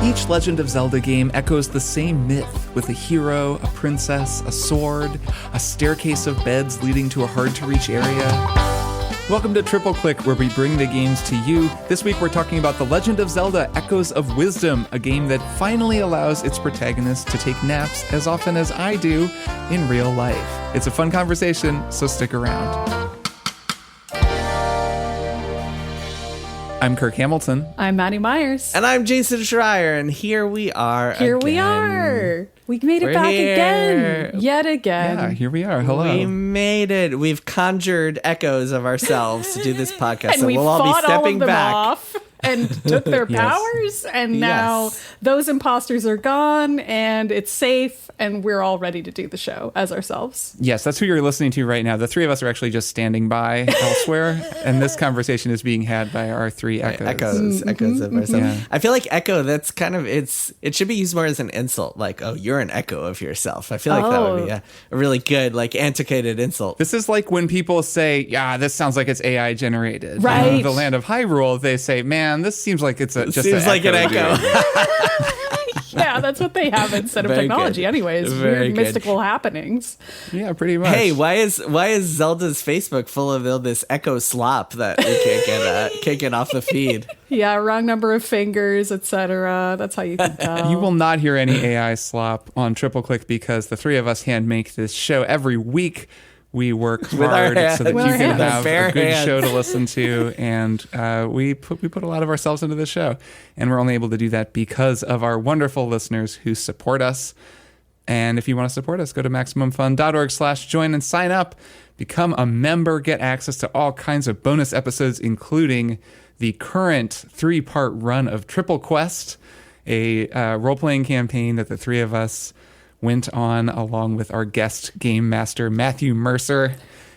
Each Legend of Zelda game echoes the same myth, with a hero, a princess, a sword, a staircase of beds leading to a hard-to-reach area. Welcome to Triple Click, where we bring the games to you. This week we're talking about The Legend of Zelda Echoes of Wisdom, a game that finally allows its protagonist to take naps as often as I do in real life. It's a fun conversation, so stick around. I'm Kirk Hamilton. I'm Maddy Myers. And I'm Jason Schreier, and here we are again. We are. We made it back again. Yet again. Yeah, here we are. Hello. We made it. We've conjured echoes of ourselves to do this podcast. And so we we'll all fought be stepping all of them back. off and took their powers. And now those imposters are gone and it's safe and we're all ready to do the show as ourselves. Yes, that's who you're listening to right now. The three of us are actually just standing by elsewhere, and this conversation is being had by our three echoes. Echoes of ourselves. Yeah. I feel like echo, that's kind of, it should be used more as an insult. Like, oh, you're an echo of yourself. I feel like that would be a really good, like, antiquated insult. This is like when people say, yeah, this sounds like it's AI generated. Right. In the land of Hyrule, they say, man, this seems like it's just seems like an echo. Yeah, that's what they have instead of Very technology good. anyways. Very Weird good. mystical happenings. Yeah, pretty much. Hey, why is Zelda's Facebook full of all this echo slop that we can't get off the feed? Yeah, wrong number of fingers, etc. That's how you can tell. You will not hear any AI slop on Triple Click because the three of us hand make this show every week. We work hard so that you can have a good show to listen to, and we put a lot of ourselves into the show, and we're only able to do that because of our wonderful listeners who support us. And if you want to support us, go to MaximumFun.org/join and sign up. Become a member, get access to all kinds of bonus episodes, including the current 3-part run of Triple Quest, a role-playing campaign that the three of us went on along with our guest game master Matthew Mercer,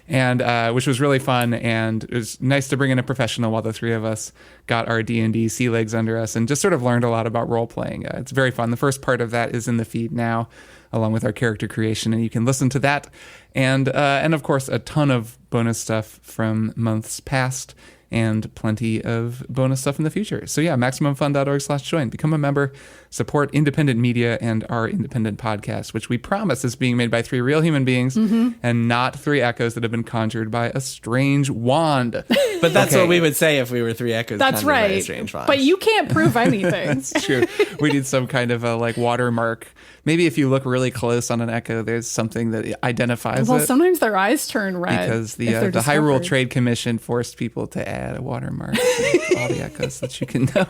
and which was really fun, and it was nice to bring in a professional while the three of us got our D&D sea legs under us and just sort of learned a lot about role-playing. It's very fun. The first part of that is in the feed now, along with our character creation, and you can listen to that, and of course a ton of bonus stuff from months past and plenty of bonus stuff in the future. So yeah, MaximumFun.org/join. Become a member, support independent media and our independent podcast, which we promise is being made by three real human beings and not three echoes that have been conjured by a strange wand. But that's what we would say if we were three echoes. That's conjured by a right. strange wand. But you can't prove anything. It's true. We need some kind of a watermark. Maybe if you look really close on an echo, there's something that identifies it. Well, sometimes their eyes turn red. Because the Hyrule Trade Commission forced people to add a watermark to all the echoes that you can know.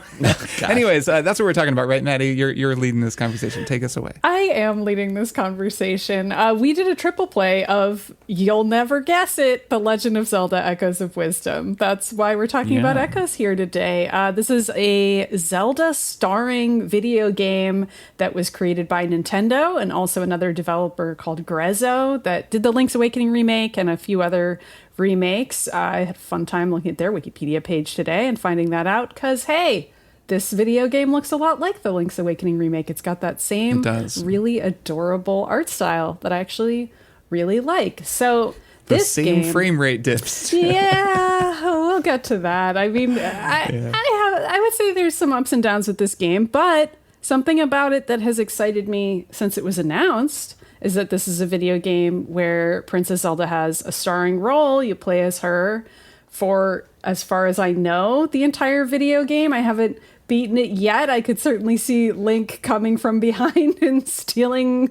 Anyways, that's what we're talking about, right, Maddy? You're leading this conversation. Take us away. I am leading this conversation. We did a triple play of, you'll never guess it, The Legend of Zelda Echoes of Wisdom. That's why we're talking about echoes here today. This is a Zelda starring video game that was created by Nintendo and also another developer called Grezzo that did the Link's Awakening remake and a few other remakes. I had a fun time looking at their Wikipedia page today and finding that out because, hey, this video game looks a lot like the Link's Awakening remake. It's got that same really adorable art style that I actually really like. So the same frame rate dips. Yeah, we'll get to that. I mean, I would say there's some ups and downs with this game, but something about it that has excited me since it was announced is that this is a video game where Princess Zelda has a starring role. You play as her for, as far as I know, the entire video game. I haven't beaten it yet. I could certainly see Link coming from behind and stealing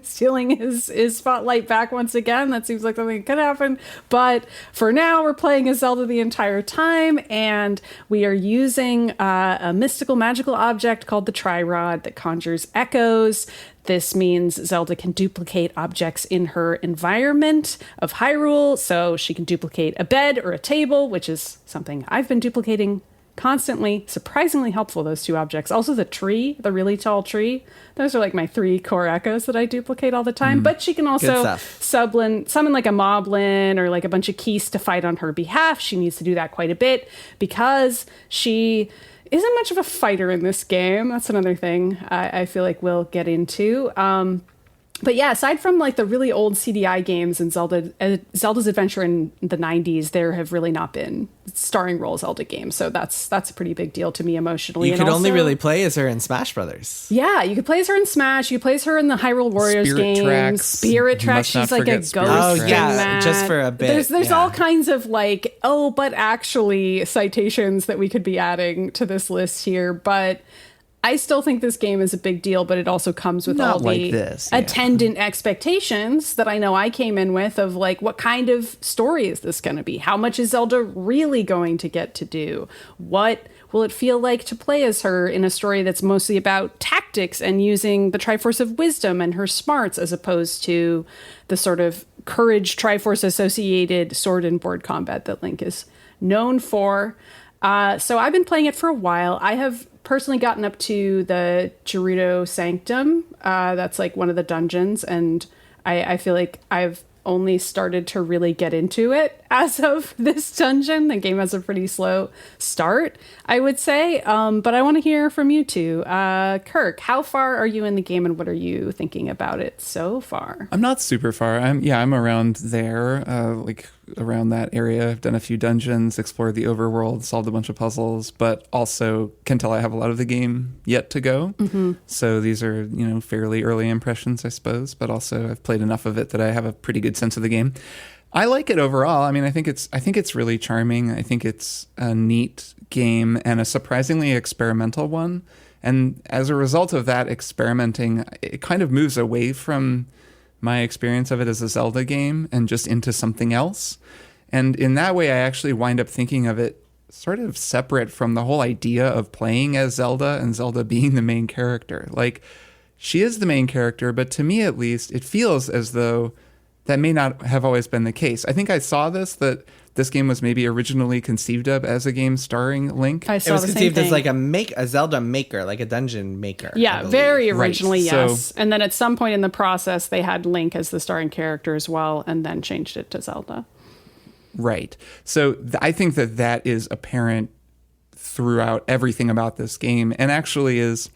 his spotlight back once again. That seems like something that could happen. But for now, we're playing as Zelda the entire time, and we are using a mystical magical object called the Tri-Rod that conjures echoes. This means Zelda can duplicate objects in her environment of Hyrule, so she can duplicate a bed or a table, which is something I've been duplicating constantly. Surprisingly helpful, those two objects. Also the tree, the really tall tree. Those are like my 3 core echoes that I duplicate all the time. But she can also summon like a moblin or like a bunch of keys to fight on her behalf. She needs to do that quite a bit because she isn't much of a fighter in this game. That's another thing I feel like we'll get into. But yeah, aside from like the really old CDI games and Zelda's Adventure in the 90s, there have really not been starring role Zelda games. So that's a pretty big deal to me emotionally. You could only really play as her in Smash Brothers. Yeah, you could play as her in Smash. You could play as her in the Hyrule Warriors games. Spirit Tracks. She's like a ghost. Oh yeah, just for a bit. There's all kinds of like, but actually citations that we could be adding to this list here. But I still think this game is a big deal, but it also comes with all the attendant expectations that I know I came in with of like, what kind of story is this going to be? How much is Zelda really going to get to do? What will it feel like to play as her in a story that's mostly about tactics and using the Triforce of Wisdom and her smarts as opposed to the sort of courage Triforce associated sword and board combat that Link is known for? So I've been playing it for a while. I have personally gotten up to the Gerudo Sanctum. That's like one of the dungeons, and I feel like I've only started to really get into it as of this dungeon. The game has a pretty slow start, I would say. But I want to hear from you two. Kirk, how far are you in the game and what are you thinking about it so far? I'm not super far. I'm around there, like around that area. I've done a few dungeons, explored the overworld, solved a bunch of puzzles, but also can tell I have a lot of the game yet to go. Mm-hmm. So these are, fairly early impressions, I suppose, but also I've played enough of it that I have a pretty good sense of the game. I like it overall. I mean, I think it's really charming. I think it's a neat game and a surprisingly experimental one. And as a result of that experimenting, it kind of moves away from my experience of it as a Zelda game and just into something else. And in that way, I actually wind up thinking of it sort of separate from the whole idea of playing as Zelda and Zelda being the main character. Like, she is the main character, but to me at least, it feels as though that may not have always been the case. I think I saw that this game was maybe originally conceived of as a game starring Link. It was conceived as like a Zelda maker, like a dungeon maker. Yeah, very originally, right. Yes. So, and then at some point in the process, they had Link as the starring character as well, and then changed it to Zelda. Right. So I think that is apparent throughout everything about this game, and actually is,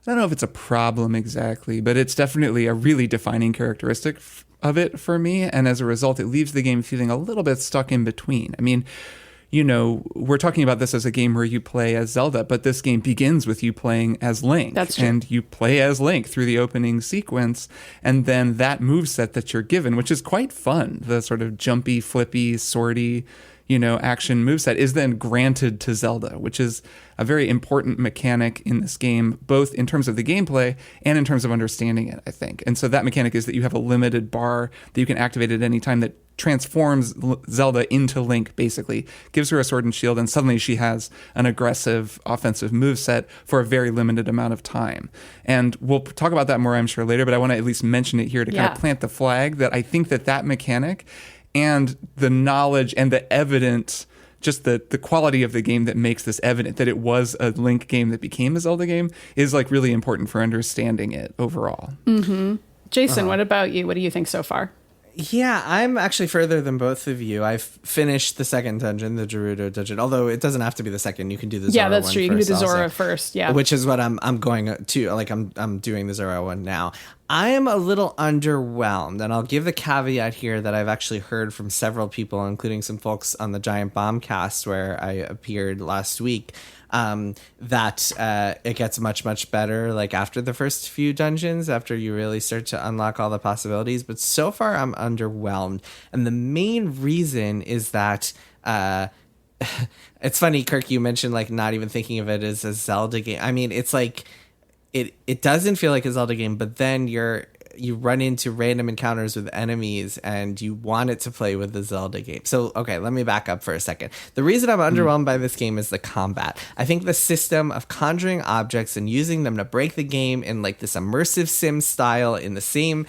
I don't know if it's a problem exactly, but it's definitely a really defining characteristic of it for me, and as a result, it leaves the game feeling a little bit stuck in between. I mean, we're talking about this as a game where you play as Zelda, but this game begins with you playing as Link. That's true. And you play as Link through the opening sequence, and then that moveset that you're given, which is quite fun, the sort of jumpy, flippy, swordy, action moveset, is then granted to Zelda, which is a very important mechanic in this game, both in terms of the gameplay and in terms of understanding it, I think. And so that mechanic is that you have a limited bar that you can activate at any time that transforms Zelda into Link, basically. Gives her a sword and shield, and suddenly she has an aggressive offensive moveset for a very limited amount of time. And we'll talk about that more, I'm sure, later, but I want to at least mention it here to kind of plant the flag that I think that mechanic and the knowledge and the evidence, just the quality of the game that makes this evident, that it was a Link game that became a Zelda game, is like really important for understanding it overall. Mm-hmm. Jason, what about you? What do you think so far? Yeah, I'm actually further than both of you. I've finished the second dungeon, the Gerudo dungeon, although it doesn't have to be the second. You can do the Zora one. Yeah, that's true. You can do the Zora also, first, yeah. Which is what I'm going to, like I'm doing the Zora one now. I am a little underwhelmed, and I'll give the caveat here that I've actually heard from several people, including some folks on the Giant Bomb cast where I appeared last week, that it gets much, much better like after the first few dungeons, after you really start to unlock all the possibilities. But so far, I'm underwhelmed. And the main reason is that it's funny, Kirk, you mentioned like not even thinking of it as a Zelda game. I mean, it's like it doesn't feel like a Zelda game, but then you run into random encounters with enemies and you want it to play with the Zelda game. So, okay, let me back up for a second. The reason I'm underwhelmed by this game is the combat. I think the system of conjuring objects and using them to break the game in like this immersive sim style in the same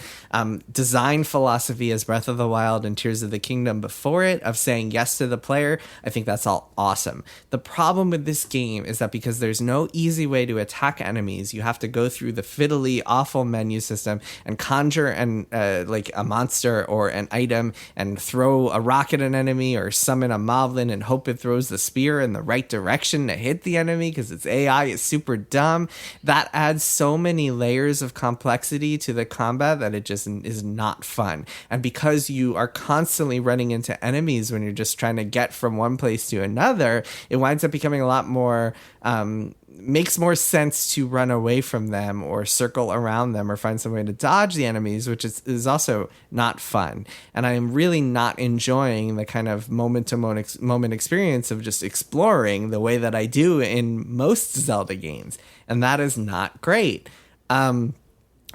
design philosophy as Breath of the Wild and Tears of the Kingdom before it, of saying yes to the player, I think that's all awesome. The problem with this game is that because there's no easy way to attack enemies, you have to go through the fiddly, awful menu system and and conjure and like a monster or an item and throw a rock at an enemy or summon a moblin and hope it throws the spear in the right direction to hit the enemy because its AI is super dumb. That adds so many layers of complexity to the combat that it just is not fun. And because you are constantly running into enemies when you're just trying to get from one place to another, it winds up becoming a lot more makes more sense to run away from them or circle around them or find some way to dodge the enemies, which is also not fun. And I am really not enjoying the kind of moment experience of just exploring the way that I do in most Zelda games. And that is not great.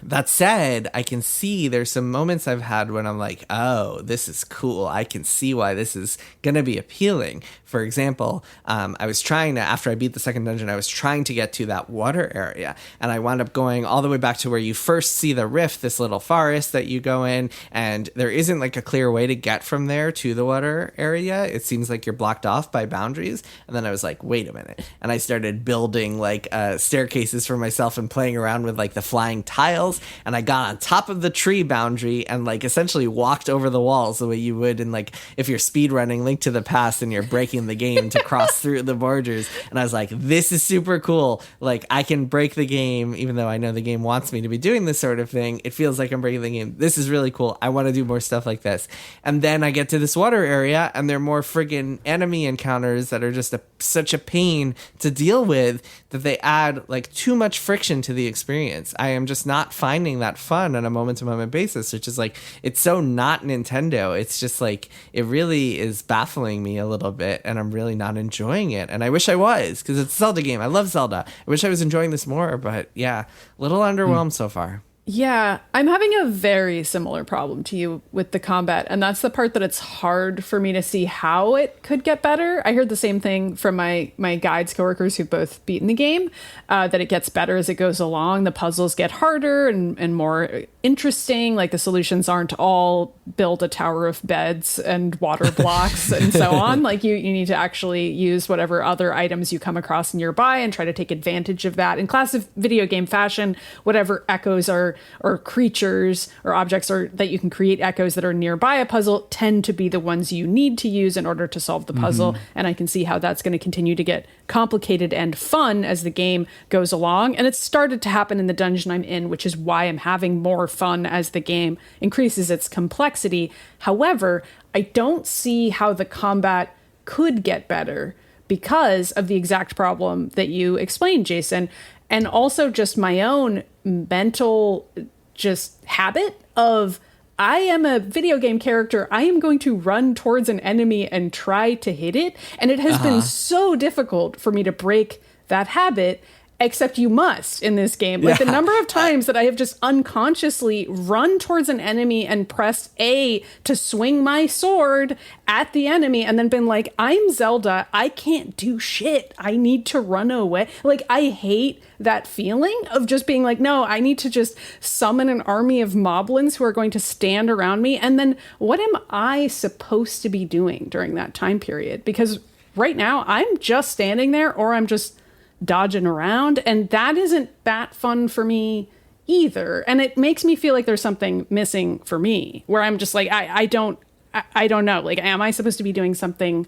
That said, I can see there's some moments I've had when I'm like, oh, this is cool. I can see why this is going to be appealing. For example, I was trying to, after I beat the second dungeon, I was trying to get to that water area. And I wound up going all the way back to where you first see the rift, this little forest that you go in. And there isn't like a clear way to get from there to the water area. It seems like you're blocked off by boundaries. And then I was like, wait a minute. And I started building like staircases for myself and playing around with like the flying tiles. And I got on top of the tree boundary and like essentially walked over the walls the way you would in like if you're speed running Link to the Past and you're breaking the game to cross through the borders. And I was like, this is super cool. Like I can break the game even though I know the game wants me to be doing this sort of thing. It feels like I'm breaking the game. This is really cool. I want to do more stuff like this. And then I get to this water area and there are more friggin' enemy encounters that are just such a pain to deal with that they add like too much friction to the experience. I am just not finding that fun on a moment-to-moment basis, which is like, it's so not Nintendo. It's just like, it really is baffling me a little bit, and I'm really not enjoying it. And I wish I was, because it's a Zelda game. I love Zelda. I wish I was enjoying this more, but yeah, a little underwhelmed so far. Yeah, I'm having a very similar problem to you with the combat, and that's the part that it's hard for me to see how it could get better. I heard the same thing from my guides coworkers who've both beaten the game, that it gets better as it goes along. The puzzles get harder and more interesting. Like the solutions aren't all build a tower of beds and water blocks and so on. Like you need to actually use whatever other items you come across nearby and try to take advantage of that. In classic video game fashion, whatever echoes are or creatures or objects are that you can create echoes that are nearby a puzzle tend to be the ones you need to use in order to solve the puzzle. And I can see how that's going to continue to get complicated and fun as the game goes along. And it's started to happen in the dungeon I'm in, which is why I'm having more fun as the game increases its complexity. However, I don't see how the combat could get better because of the exact problem that you explained, Jason. And also just my own mental just habit of, I am a video game character. I am going to run towards an enemy and try to hit it. And it has been so difficult for me to break that habit, except you must in this game. Like the number of times that I have just unconsciously run towards an enemy and pressed A to swing my sword at the enemy and then been like, I'm Zelda. I can't do shit. I need to run away. Like, I hate that feeling of just being like, no, I need to just summon an army of moblins who are going to stand around me. And then what am I supposed to be doing during that time period? Because right now I'm just standing there or I'm just dodging around, and that isn't that fun for me either. And it makes me feel like there's something missing for me where I'm just like, I don't know. Like, am I supposed to be doing something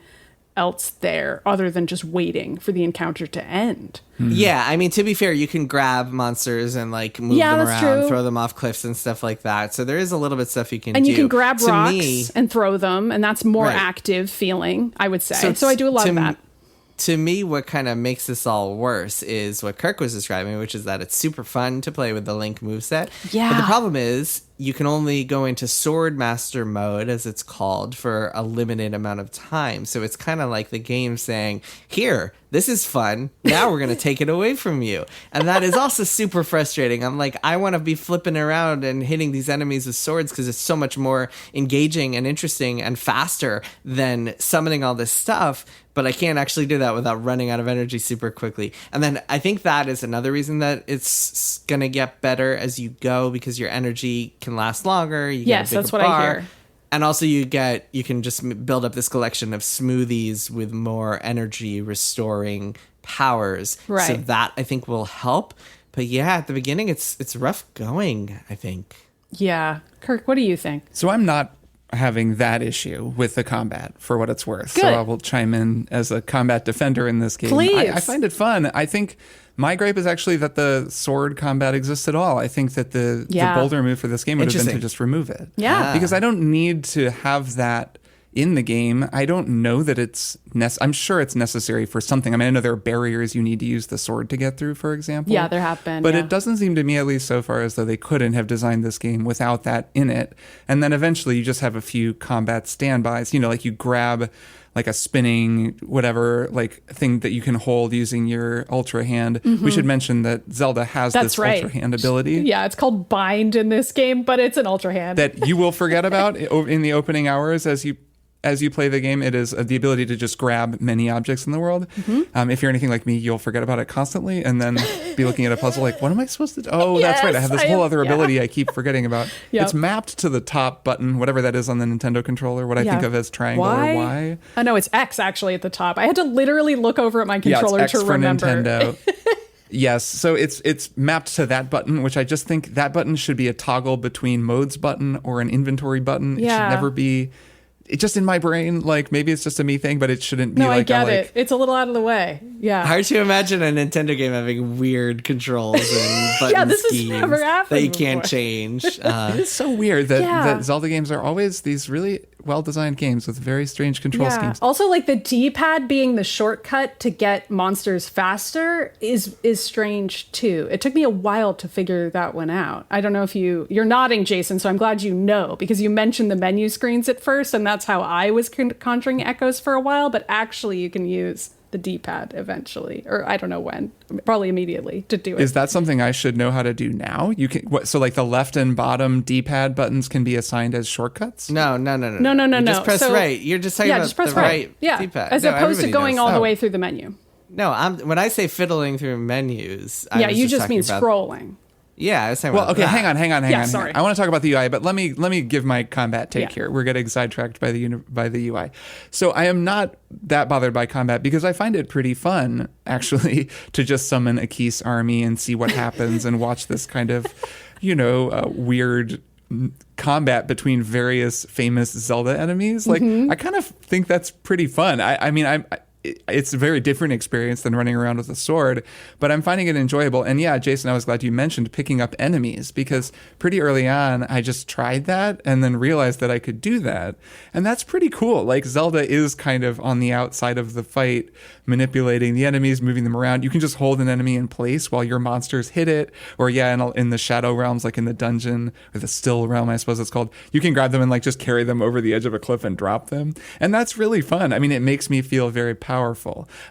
else there other than just waiting for the encounter to end? Yeah, I mean, to be fair, you can grab monsters and like move them around, true. Throw them off cliffs and stuff like that. So there is a little bit of stuff you can do. And you can grab rocks and throw them, and that's more active feeling, I would say. So I do a lot of that. To me, what kind of makes this all worse is what Kirk was describing, which is that it's super fun to play with the Link moveset. Yeah. But the problem is you can only go into Sword Master mode, as it's called, for a limited amount of time. So it's kind of like the game saying, here, this is fun. Now we're going to take it away from you. And that is also super frustrating. I'm like, I want to be flipping around and hitting these enemies with swords because it's so much more engaging and interesting and faster than summoning all this stuff. But I can't actually do that without running out of energy super quickly. And then I think that is another reason that it's going to get better as you go, because your energy can last longer. You get a bigger that's what bar. I hear. And also you can just build up this collection of smoothies with more energy restoring powers. Right. So that I think will help. But yeah, at the beginning it's rough going, I think. Yeah. Kirk, what do you think? So I'm not having that issue with the combat, for what it's worth. Good. So I will chime in as a combat defender in this game. Please. I find it fun. I think my gripe is actually that the sword combat exists at all. I think that the bolder move for this game would have been to just remove it. Yeah. Because I don't need to have that in the game. I don't know that it's I'm sure it's necessary for something. I mean, I know there are barriers you need to use the sword to get through, for example. Yeah, there have been. But it doesn't seem to me, at least so far, as though they couldn't have designed this game without that in it. And then eventually you just have a few combat standbys. You know, like you grab like a spinning whatever like thing that you can hold using your ultra hand. We should mention that Zelda has this ultra hand ability. Yeah, it's called bind in this game, but it's an ultra hand that you will forget about in the opening hours as you play the game. It is the ability to just grab many objects in the world. If you're anything like me, you'll forget about it constantly and then be looking at a puzzle like, what am I supposed to do? Oh, yes, that's right. I have this whole other ability I keep forgetting about. It's mapped to the top button, whatever that is on the Nintendo controller, what I think of as triangle or Y. Oh, no, it's X actually at the top. I had to literally look over at my controller it's X to remember. For Nintendo. Yes, so it's mapped to that button, which I just think that button should be a toggle between modes button or an inventory button. It should never be... It's just in my brain, like maybe it's just a me thing, but it shouldn't be no, like I get it. It's a little out of the way. Yeah. Hard to imagine a Nintendo game having weird controls and button this schemes has never happened that you can't change. It's so weird that Zelda games are always these really well-designed games with very strange control schemes. Also, like the D-pad being the shortcut to get monsters faster is strange too. It took me a while to figure that one out. I don't know if you're nodding, Jason, so I'm glad you know, because you mentioned the menu screens at first, and that's how I was conjuring echoes for a while, but actually you can use the D-pad eventually, or I don't know when, probably immediately to do it. Is that something I should know how to do now? You can so like the left and bottom D-pad buttons can be assigned as shortcuts? No. You just press right. You're just talking about the right D-pad. As opposed to going all the way through the menu. No, when I say fiddling through menus, you just mean scrolling. Yeah, I was saying. Well, okay, hang on. Sorry. I want to talk about the UI, but let me give my combat take here. We're getting sidetracked by the UI. So I am not that bothered by combat because I find it pretty fun, actually, to just summon a Keese army and see what happens and watch this kind of, weird combat between various famous Zelda enemies. Like, I kind of think that's pretty fun. I mean, it's a very different experience than running around with a sword, but I'm finding it enjoyable. And yeah, Jason, I was glad you mentioned picking up enemies because pretty early on, I just tried that and then realized that I could do that. And that's pretty cool. Like Zelda is kind of on the outside of the fight, manipulating the enemies, moving them around. You can just hold an enemy in place while your monsters hit it. Or in the shadow realms, like in the dungeon or the still realm, I suppose it's called, you can grab them and like just carry them over the edge of a cliff and drop them. And that's really fun. I mean, it makes me feel very powerful.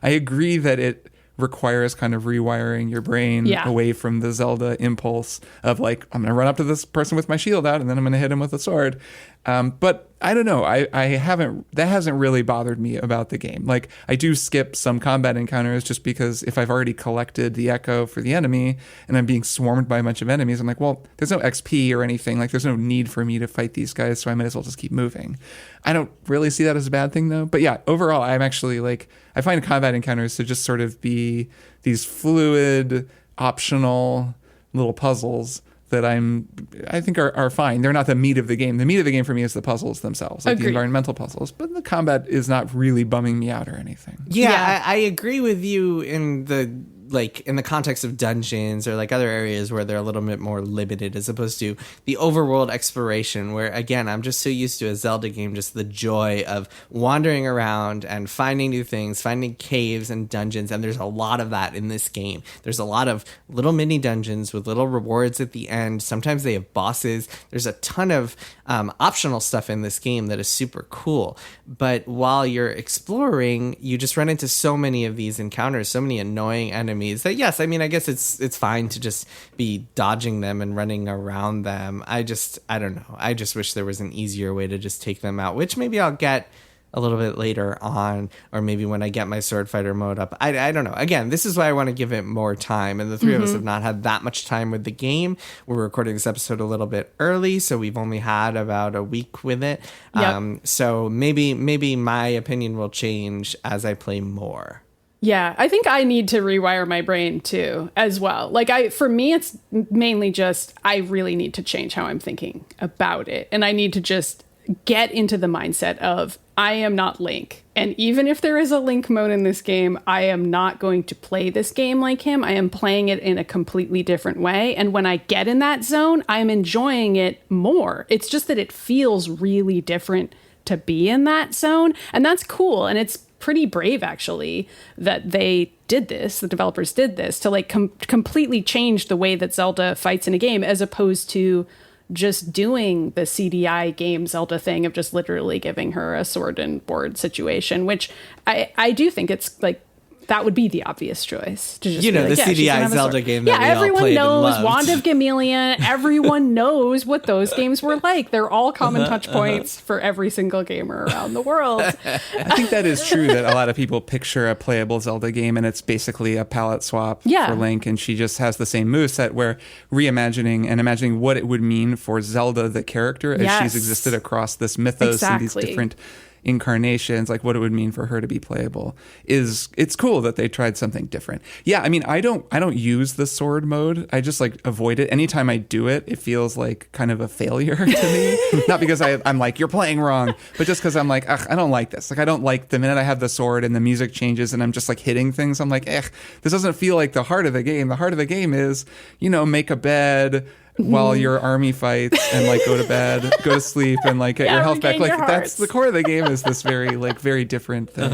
I agree that it requires kind of rewiring your brain away from the Zelda impulse of like, I'm going to run up to this person with my shield out and then I'm going to hit him with a sword. But I don't know. That hasn't really bothered me about the game. Like I do skip some combat encounters just because if I've already collected the echo for the enemy and I'm being swarmed by a bunch of enemies, I'm like, well, there's no XP or anything. Like there's no need for me to fight these guys. So I might as well just keep moving. I don't really see that as a bad thing though. But yeah, overall, I'm actually like, I find combat encounters to just sort of be these fluid, optional little puzzles that I think are fine. They're not the meat of the game. The meat of the game for me is the puzzles themselves, like the environmental puzzles. But the combat is not really bumming me out or anything. Yeah. I agree with you in the context of dungeons or like other areas where they're a little bit more limited as opposed to the overworld exploration where, again, I'm just so used to a Zelda game, just the joy of wandering around and finding new things, finding caves and dungeons. And there's a lot of that in this game. There's a lot of little mini dungeons with little rewards at the end. Sometimes they have bosses. There's a ton of optional stuff in this game that is super cool. But while you're exploring, you just run into so many of these encounters, so many annoying enemies that, yes, I mean, I guess it's fine to just be dodging them and running around them. I don't know. I just wish there was an easier way to just take them out, which maybe I'll get a little bit later on, or maybe when I get my sword fighter mode up. I don't know. Again, this is why I want to give it more time. And the three of us have not had that much time with the game. We're recording this episode a little bit early, so we've only had about a week with it. Yep. So maybe my opinion will change as I play more. Yeah, I think I need to rewire my brain too, as well. Like for me, it's mainly just, I really need to change how I'm thinking about it. And I need to just get into the mindset of, I am not Link. And even if there is a Link mode in this game, I am not going to play this game like him. I am playing it in a completely different way. And when I get in that zone, I'm enjoying it more. It's just that it feels really different to be in that zone. And that's cool. And it's pretty brave, actually, that they did this, the developers did this, to like completely change the way that Zelda fights in a game, as opposed to just doing the CDI game Zelda thing of just literally giving her a sword and board situation, which I do think it's like, that would be the obvious choice. To just the like, CDI Zelda game that we all everyone played knows and loved. Wand of Gamelion. Everyone knows what those games were like. They're all common touch points for every single gamer around the world. I think that is true, that a lot of people picture a playable Zelda game and it's basically a palette swap for Link, and she just has the same moveset, where reimagining and imagining what it would mean for Zelda, the character, as she's existed across this mythos and these different incarnations, like what it would mean for her to be playable, it's cool that they tried something different. Yeah, I mean, I don't use the sword mode. I just like avoid it. Anytime I do it, it feels like kind of a failure to me. Not because I'm like, you're playing wrong, but just because I'm like, ugh, I don't like this. Like, I don't like the minute I have the sword and the music changes and I'm just like hitting things, I'm like, this doesn't feel like the heart of the game. The heart of the game is, make a bed while your army fights and like go to bed, go to sleep, and like get your health back. Like, that's the core of the game, is this very different thing.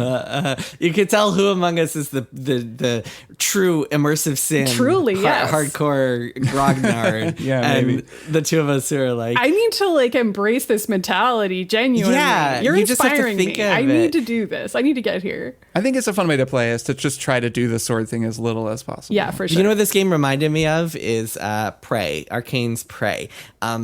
You can tell who among us is the true immersive sim, truly, hardcore grognard. And maybe the two of us who are like, I need to like embrace this mentality genuinely. Yeah, you're you just have to inspiring think me. of I it. need to do this. I need to get here. I think it's a fun way to play, is to just try to do the sword thing as little as possible. Yeah, for sure. You know what this game reminded me of is Prey, Arcane's Prey.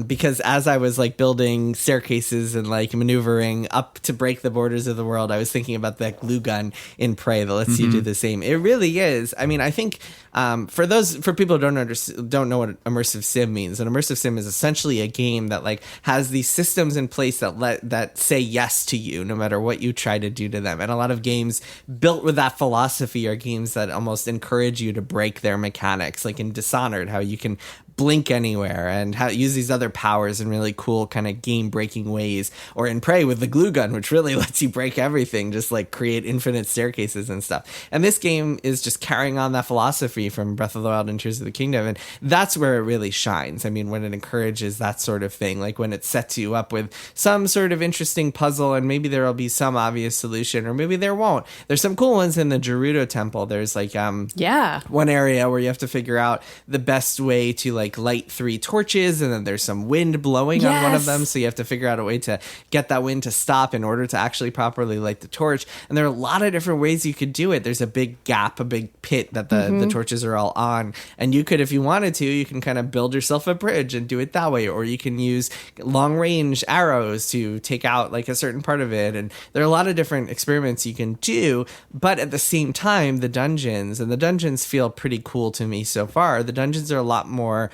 Because as I was like building staircases and like maneuvering up to break the borders of the world, I was thinking about that glue gun in Prey that lets you do the same. It really is. I mean, I think for people who don't know what immersive sim means, an immersive sim is essentially a game that like has these systems in place that say yes to you no matter what you try to do to them. And a lot of games built with that philosophy are games that almost encourage you to break their mechanics, like in Dishonored, how you can blink anywhere and use these other powers in really cool kind of game breaking ways, or in Prey with the glue gun, which really lets you break everything, just like create infinite staircases and stuff. And this game is just carrying on that philosophy from Breath of the Wild and Tears of the Kingdom, and that's where it really shines. I mean, when it encourages that sort of thing, like when it sets you up with some sort of interesting puzzle, and maybe there'll be some obvious solution, or maybe there won't. There's some cool ones in the Gerudo Temple. There's like one area where you have to figure out the best way to like light 3 torches, and then there's some wind blowing on one of them, so you have to figure out a way to get that wind to stop in order to actually properly light the torch. And there are a lot of different ways you could do it. There's a big gap, a big pit that the torches are all on, and you could, if you wanted to, you can kind of build yourself a bridge and do it that way, or you can use long range arrows to take out like a certain part of it. And there are a lot of different experiments you can do, but at the same time, the dungeons feel pretty cool to me so far. The dungeons are a lot more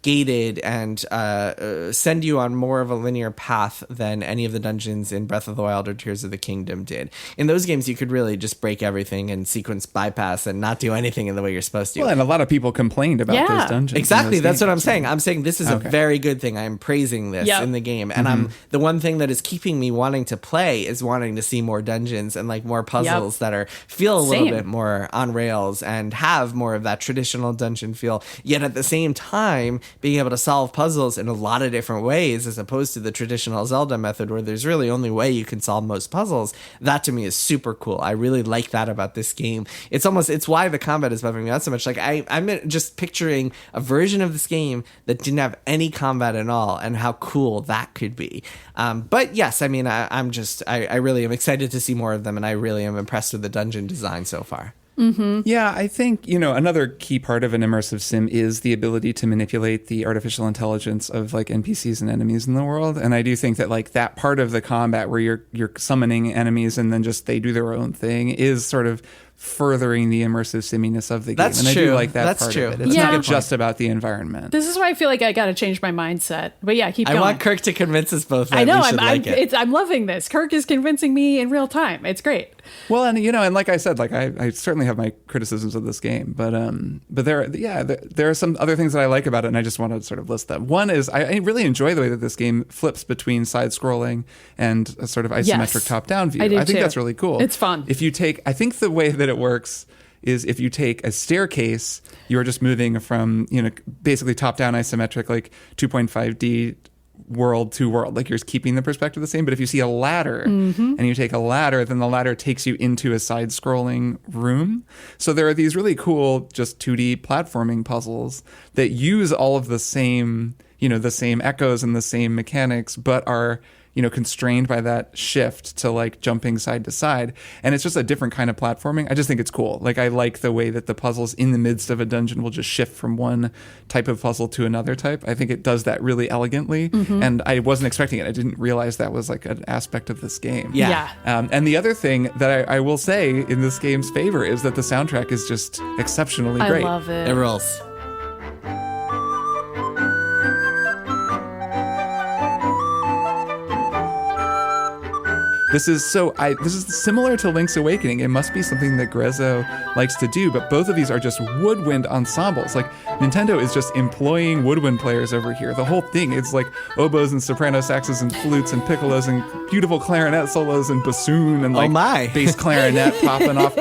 gated and send you on more of a linear path than any of the dungeons in Breath of the Wild or Tears of the Kingdom did. In those games, you could really just break everything and sequence bypass and not do anything in the way you're supposed to. Well, and a lot of people complained about those dungeons. Exactly. That's what I'm saying. I'm saying this is a very good thing. I'm praising this in the game. And the one thing that is keeping me wanting to play is wanting to see more dungeons and like more puzzles that feel a little bit more on rails and have more of that traditional dungeon feel, yet at the same time being able to solve puzzles in a lot of different ways, as opposed to the traditional Zelda method where there's really only way you can solve most puzzles. That to me is super cool. I really like that about this game. It's why the combat is bugging me out so much. Like I'm just picturing a version of this game that didn't have any combat at all, and how cool that could be. But yes, I mean, I really am excited to see more of them, and I really am impressed with the dungeon design so far. Yeah, I think, another key part of an immersive sim is the ability to manipulate the artificial intelligence of like NPCs and enemies in the world. And I do think that like that part of the combat where you're summoning enemies and then just they do their own thing is sort of furthering the immersive simminess of the game. That's and I true. do like that That's part true. of it. It's not just about the environment. This is why I feel like I got to change my mindset. But yeah, keep going. I want Kirk to convince us both that I know, we should like it. I'm loving this. Kirk is convincing me in real time. It's great. Well, and and like I said, like I certainly have my criticisms of this game, but there are some other things that I like about it, and I just want to sort of list them. One is I really enjoy the way that this game flips between side scrolling and a sort of isometric top down view. I think that's really cool. It's fun. I think the way that it works is if you take a staircase, you're just moving from, basically top-down isometric, like 2.5D world to world. Like you're just keeping the perspective the same. But if you see a ladder and you take a ladder, then the ladder takes you into a side-scrolling room. So there are these really cool just 2D platforming puzzles that use all of the same, the same echoes and the same mechanics, but are constrained by that shift to like jumping side to side. And it's just a different kind of platforming. I just think it's cool. Like I like the way that the puzzles in the midst of a dungeon will just shift from one type of puzzle to another type. I think it does that really elegantly. And I wasn't expecting it. I didn't realize that was like an aspect of this game. Yeah. And the other thing that I will say in this game's favor is that the soundtrack is just exceptionally great. I love it. It rolls. This is similar to Link's Awakening. It must be something that Grezzo likes to do, but both of these are just woodwind ensembles. Like Nintendo is just employing woodwind players over here. The whole thing, it's like oboes and soprano saxes and flutes and piccolos and beautiful clarinet solos and bassoon and like bass clarinet popping off.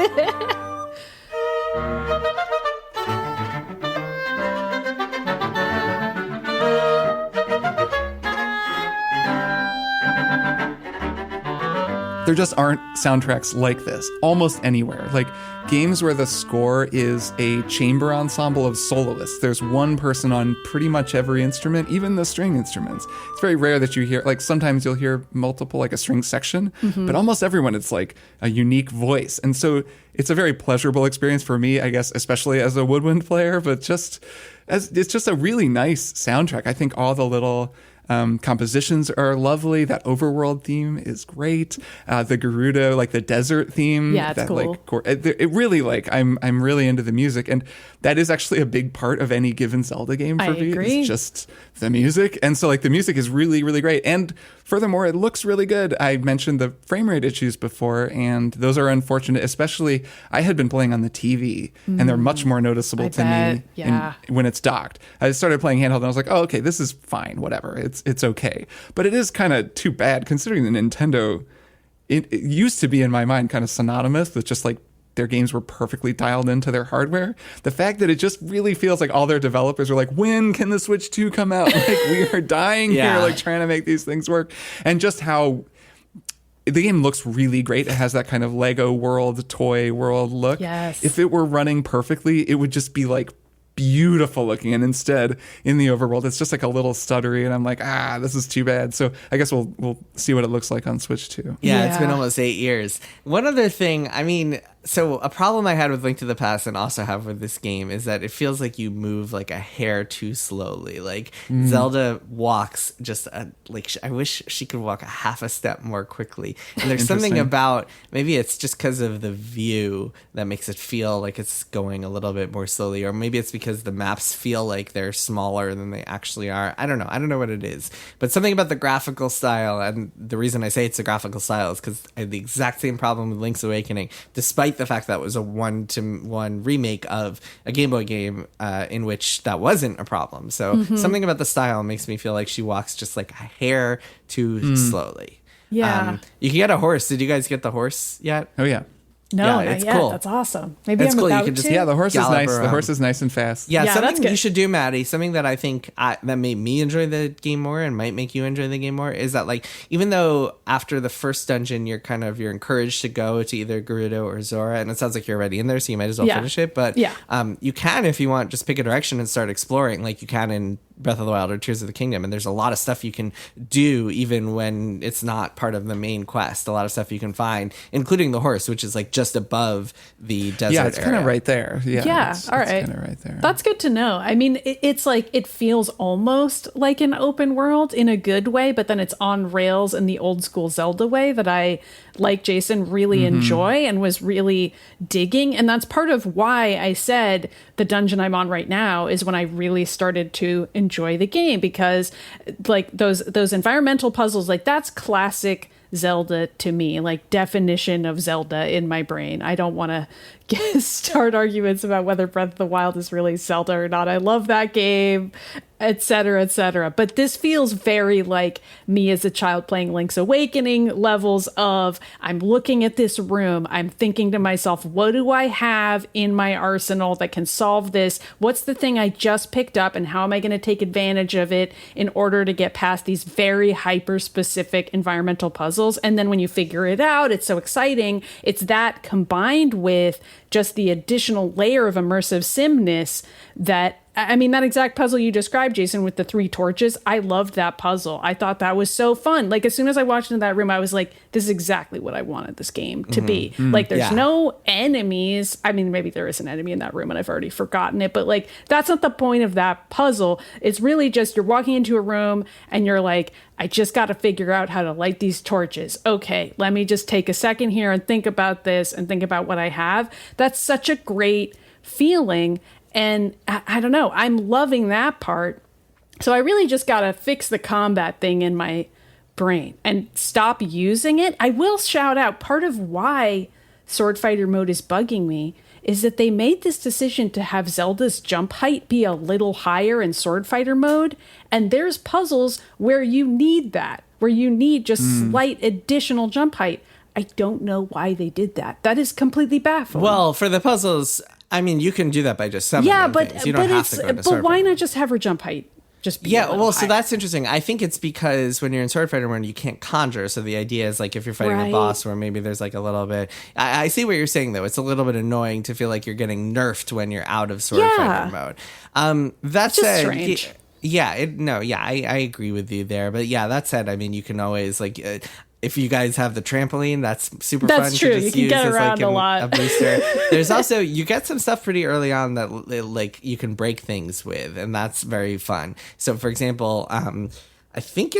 There just aren't soundtracks like this almost anywhere. Like games where the score is a chamber ensemble of soloists. There's one person on pretty much every instrument, even the string instruments. It's very rare that you hear, like sometimes you'll hear multiple, like a string section, but almost everyone it's like a unique voice. And so it's a very pleasurable experience for me, I guess, especially as a woodwind player, but it's just a really nice soundtrack. I think all the little compositions are lovely. That overworld theme is great. The Gerudo, like the desert theme. Yeah, it's cool. It really I'm really into the music, and that is actually a big part of any given Zelda game for me. Agree. It's just the music, and so like the music is really, really great. And furthermore, it looks really good. I mentioned the frame rate issues before, and those are unfortunate. Especially, I had been playing on the TV, and they're much more noticeable to me when it's docked. I started playing handheld, and I was like, oh, okay, this is fine, whatever. It's okay. But it is kind of too bad considering the Nintendo, it used to be in my mind kind of synonymous with just like their games were perfectly dialed into their hardware. The fact that it just really feels like all their developers are like, when can the Switch 2 come out? Like we are dying here, like trying to make these things work. And just how the game looks really great. It has that kind of Lego world, toy world look. Yes. If it were running perfectly, it would just be like beautiful looking, and instead in the overworld it's just like a little stuttery, and I'm like, this is too bad. So I guess we'll see what it looks like on Switch 2. Yeah, it's been almost 8 years. One other thing, I mean, so a problem I had with Link to the Past and also have with this game is that it feels like you move like a hair too slowly. Like Zelda walks just I wish she could walk a half a step more quickly. And there's something about, maybe it's just because of the view that makes it feel like it's going a little bit more slowly, or maybe it's because the maps feel like they're smaller than they actually are. I don't know what it is, but something about the graphical style, and the reason I say it's a graphical style is because I had the exact same problem with Link's Awakening, despite the fact that it was a 1-to-1 remake of a Game Boy game in which that wasn't a problem. So something about the style makes me feel like she walks just like a hair too slowly. Yeah. You can get a horse. Did you guys get the horse yet? Oh yeah. No, yeah, not it's yet. cool. That's awesome. Maybe it's I'm cool. about You can just to. The horse is nice. around. The horse is nice and fast. Yeah, that's something good. you should do, Maddy, something that I think that made me enjoy the game more and might make you enjoy the game more is that, like, even though after the first dungeon you're encouraged to go to either Gerudo or Zora, and it sounds like you're already in there, so you might as well finish it. But you can, if you want, just pick a direction and start exploring, like you can in Breath of the Wild or Tears of the Kingdom, and there's a lot of stuff you can do even when it's not part of the main quest. A lot of stuff you can find, including the horse, which is like just above the desert. Yeah, it's kind of right there. Yeah, all right. It's kind of right there. That's good to know. I mean, it's like it feels almost like an open world in a good way, but then it's on rails in the old school Zelda way that I, like Jason, really enjoy and was really digging. And that's part of why I said the dungeon I'm on right now is when I really started to enjoy the game, because like those environmental puzzles, like that's classic Zelda to me, like definition of Zelda in my brain. I don't want to start arguments about whether Breath of the Wild is really Zelda or not. I love that game, etc., etc. But this feels very like me as a child playing Link's Awakening levels of I'm looking at this room, I'm thinking to myself, what do I have in my arsenal that can solve this? What's the thing I just picked up and how am I going to take advantage of it in order to get past these very hyper-specific environmental puzzles? And then when you figure it out, it's so exciting. It's that combined with just the additional layer of immersive simness that, I mean, that exact puzzle you described, Jason, with the 3 torches, I loved that puzzle. I thought that was so fun. Like, as soon as I walked into that room, I was like, this is exactly what I wanted this game to be. Like, there's no enemies. I mean, maybe there is an enemy in that room and I've already forgotten it, but like, that's not the point of that puzzle. It's really just you're walking into a room and you're like, I just got to figure out how to light these torches. Okay, let me just take a second here and think about this and think about what I have. That's such a great feeling. And I don't know, I'm loving that part. So I really just got to fix the combat thing in my brain and stop using it. I will shout out part of why Sword Fighter mode is bugging me is that they made this decision to have Zelda's jump height be a little higher in Sword Fighter mode. And there's puzzles where you need that, where you need just slight additional jump height. I don't know why they did that. That is completely baffling. Well, for the puzzles, I mean, you can do that by just summoning things. You don't have to go to Sword why Fighter. not just have her jump height? Just be so that's interesting. I think it's because when you're in Sword Fighter mode, you can't conjure. So the idea is like if you're fighting a boss where maybe there's like a little bit. I see what you're saying though. It's a little bit annoying to feel like you're getting nerfed when you're out of Sword Fighter mode. That said, strange. I agree with you there. But yeah, that said, I mean, you can always like. If you guys have the trampoline, that's super fun. That's true. To just you can use get around a lot. A booster. There's also, you get some stuff pretty early on that like you can break things with, and that's very fun. So, for example, I think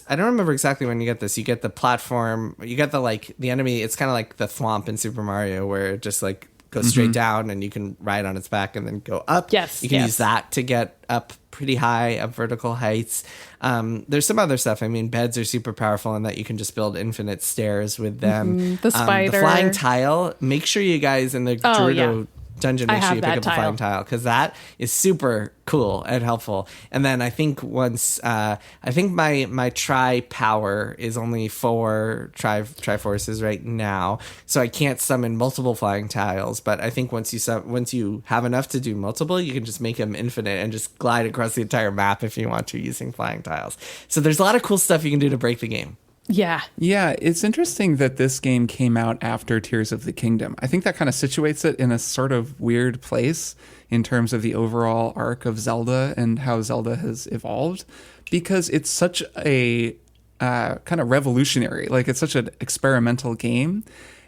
I don't remember exactly when you get this. You get the platform, you get the enemy. It's kind of like the thwomp in Super Mario where it just like goes straight down and you can ride on its back and then go up. Yes. You can use that to get up pretty high, up vertical heights. There's some other stuff. I mean, beds are super powerful in that you can just build infinite stairs with them. The spider. The flying tile. Make sure you guys in the Gerudo dungeon, make sure you pick up the flying tile because that is super cool and helpful. And then I think my tri power is only 4 Triforces right now, so I can't summon multiple flying tiles. But I think once you have enough to do multiple, you can just make them infinite and just glide across the entire map if you want to using flying tiles. So there's a lot of cool stuff you can do to break the game. Yeah. Yeah, it's interesting that this game came out after Tears of the Kingdom. I think that kind of situates it in a sort of weird place in terms of the overall arc of Zelda and how Zelda has evolved, because it's such a kind of revolutionary, like it's such an experimental game.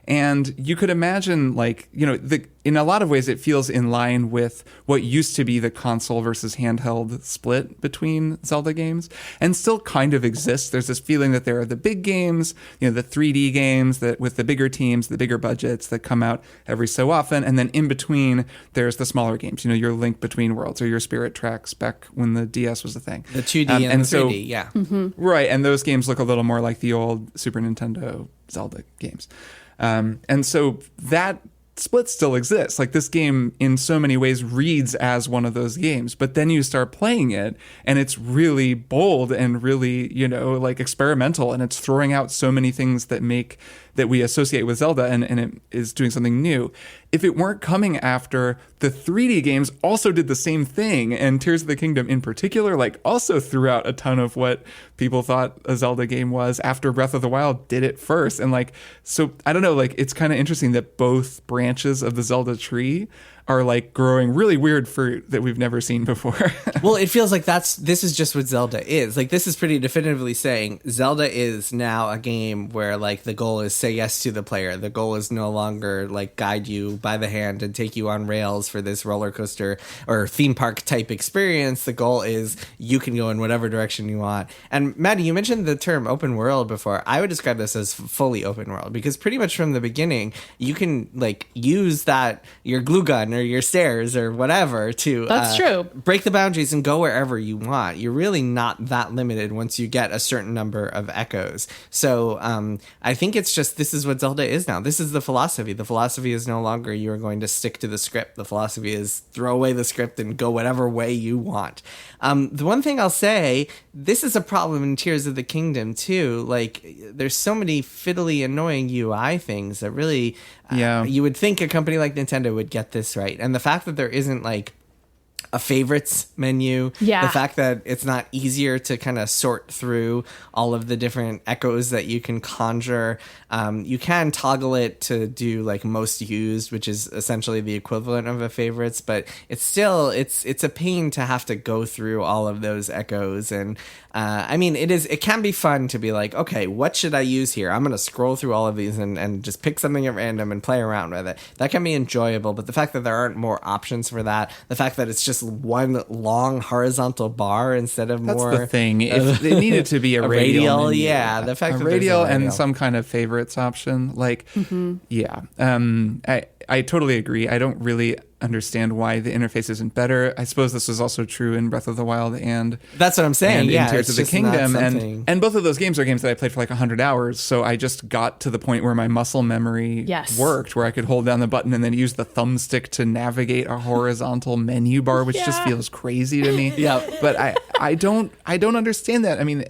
And you could imagine, like, you know, in a lot of ways, it feels in line with what used to be the console versus handheld split between Zelda games, and still kind of exists. There's this feeling that there are the big games, you know, the 3D games that with the bigger teams, the bigger budgets that come out every so often, and then in between, there's the smaller games. You know, your Link Between Worlds or your Spirit Tracks back when the DS was a thing. The 2D and the 3D, yeah. Right, and those games look a little more like the old Super Nintendo Zelda games. And so that split still exists. Like this game in so many ways reads as one of those games, but then you start playing it and it's really bold and really, you know, like experimental, and it's throwing out so many things that we associate with Zelda, and it is doing something new. If it weren't coming after, the 3D games also did the same thing, and Tears of the Kingdom in particular, like also threw out a ton of what people thought a Zelda game was after Breath of the Wild did it first. And like, so I don't know, like it's kind of interesting that both branches of the Zelda tree are like growing really weird fruit that we've never seen before. Well, it feels like this is just what Zelda is. Like, this is pretty definitively saying Zelda is now a game where like the goal is say yes to the player. The goal is no longer like guide you by the hand and take you on rails for this roller coaster or theme park type experience. The goal is you can go in whatever direction you want. And Maddy, you mentioned the term open world before. I would describe this as fully open world, because pretty much from the beginning you can like use that your glue gun or your stairs or whatever to That's true. break the boundaries and go wherever you want. You're really not that limited once you get a certain number of echoes. So I think it's just, this is what Zelda is now. This is the philosophy. The philosophy is no longer you are going to stick to the script. The philosophy is throw away the script and go whatever way you want. The one thing I'll say, this is a problem in Tears of the Kingdom too. Like, there's so many fiddly, annoying UI things that really, you would think a company like Nintendo would get this right. And the fact that there isn't like a favorites menu, the fact that it's not easier to kind of sort through all of the different echoes that you can conjure. You can toggle it to do like most used, which is essentially the equivalent of a favorites, but it's still, it's a pain to have to go through all of those echoes. And I mean, it can be fun to be like, okay, what should I use here? I'm going to scroll through all of these and just pick something at random and play around with it. That can be enjoyable, but the fact that there aren't more options for that, the fact that it's just one long horizontal bar instead of more. That's the thing. If it needed to be a radial menu, the fact that radial and some kind of favorites option, like, I totally agree. I don't really understand why the interface isn't better. I suppose this was also true in Breath of the Wild and that's what I'm saying. In Tears of the Kingdom, and both of those games are games that I played for like 100 hours. So I just got to the point where my muscle memory worked, where I could hold down the button and then use the thumbstick to navigate a horizontal menu bar, which just feels crazy to me. But I don't understand that. I mean,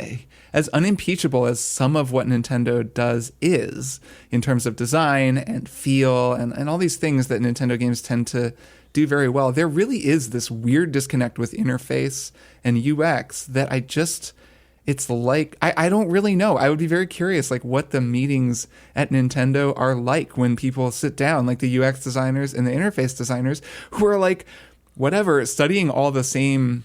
as unimpeachable as some of what Nintendo does is in terms of design and feel and all these things that Nintendo games tend to do very well, there really is this weird disconnect with interface and UX that it's like, I don't really know. I would be very curious, like, what the meetings at Nintendo are like when people sit down, like the UX designers and the interface designers who are like, whatever, studying all the same,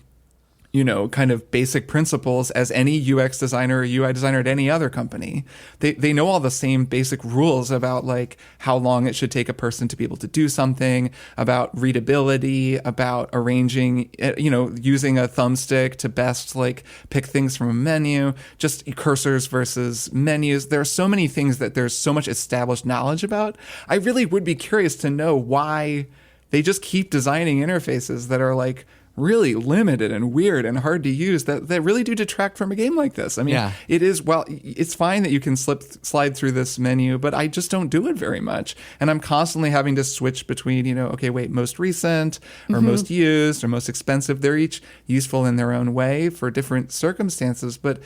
kind of basic principles as any UX designer or UI designer at any other company. They know all the same basic rules about like how long it should take a person to be able to do something, about readability, about arranging, using a thumbstick to best like pick things from a menu, just cursors versus menus. There are so many things that there's so much established knowledge about. I really would be curious to know why they just keep designing interfaces that are like really limited and weird and hard to use that really do detract from a game like this. I mean, it's fine that you can slide through this menu, but I just don't do it very much. And I'm constantly having to switch between, most recent or most used or most expensive. They're each useful in their own way for different circumstances, but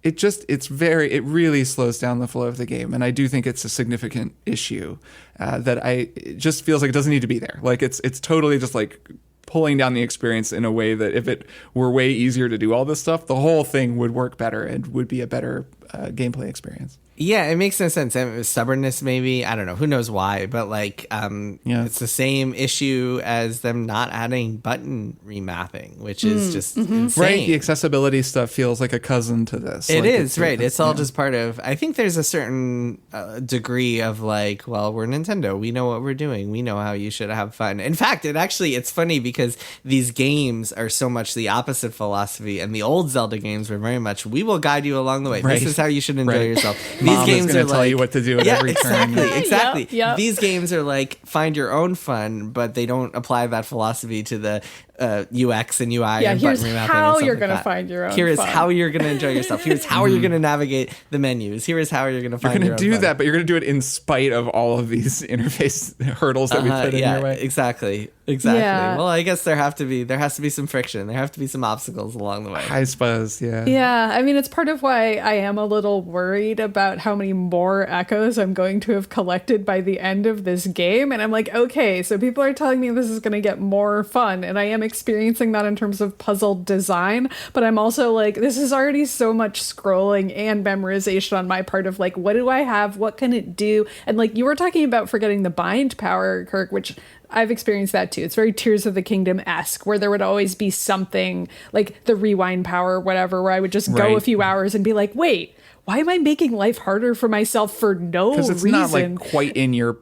it really slows down the flow of the game. And I do think it's a significant issue it just feels like it doesn't need to be there. Like it's totally just like pulling down the experience in a way that if it were way easier to do all this stuff, the whole thing would work better and would be a better gameplay experience. Yeah, it makes no sense. And stubbornness, maybe. I don't know. Who knows why? But like, it's the same issue as them not adding button remapping, which is just insane. Right. The accessibility stuff feels like a cousin to this. It is, right. It's all just part of, I think there's a certain degree of like, well, we're Nintendo. We know what we're doing. We know how you should have fun. In fact, it's funny because these games are so much the opposite philosophy. And the old Zelda games were very much, we will guide you along the way. Right. This is how you should enjoy yourself. These games are like, tell you what to do at every turn. Exactly. Yep. These games are like find your own fun, but they don't apply that philosophy to the UX and UI and button remapping. Here's how you're going to find your own Here is fun. how you're going to enjoy yourself. Here's how you're going to navigate the menus. Here is how you're going to find your own fun. You're going to do that, but you're going to do it in spite of all of these interface hurdles that we put in your way. Exactly. Yeah. Well, I guess there has to be some friction. There have to be some obstacles along the way. I suppose, yeah. Yeah, I mean, it's part of why I am a little worried about how many more echoes I'm going to have collected by the end of this game. And I'm like, okay, so people are telling me this is going to get more fun, and I am experiencing that in terms of puzzle design, but I'm also like, this is already so much scrolling and memorization on my part of like, what do I have? What can it do? And like you were talking about forgetting the bind power, Kirk, which I've experienced that too. It's very Tears of the Kingdom-esque, where there would always be something like the rewind power or whatever, where I would just go a few hours and be like, wait, why am I making life harder for myself for no reason? Because it's not like quite in your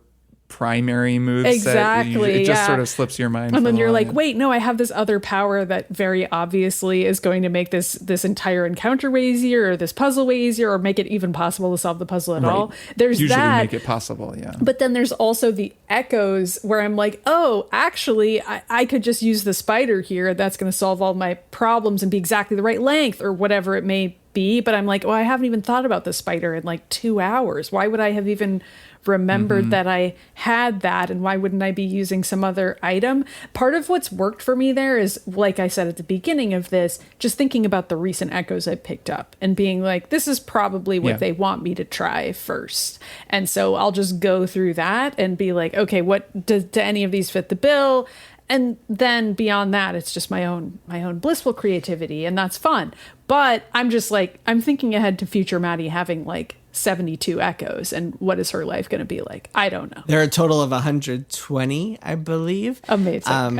primary move set. It just sort of slips your mind. And then you're like, wait, no, I have this other power that very obviously is going to make this entire encounter way easier, or this puzzle way easier, or make it even possible to solve the puzzle at all. There's usually that. Make it possible, yeah. But then there's also the echoes where I'm like, oh, actually, I could just use the spider here. That's going to solve all my problems and be exactly the right length, or whatever it may be. But I'm like, oh, I haven't even thought about the spider in like 2 hours. Why would I have even remembered that I had that, and why wouldn't I be using some other item? Part of what's worked for me there is, like I said at the beginning of this, just thinking about the recent echoes I picked up and being like, this is probably what they want me to try first. And so I'll just go through that and be like, okay, what do any of these fit the bill? And then beyond that, it's just my own blissful creativity, and that's fun. But I'm just like, I'm thinking ahead to future Maddy having like 72 echoes, and what is her life going to be like? I don't know. There are a total of 120, I believe. Amazing. And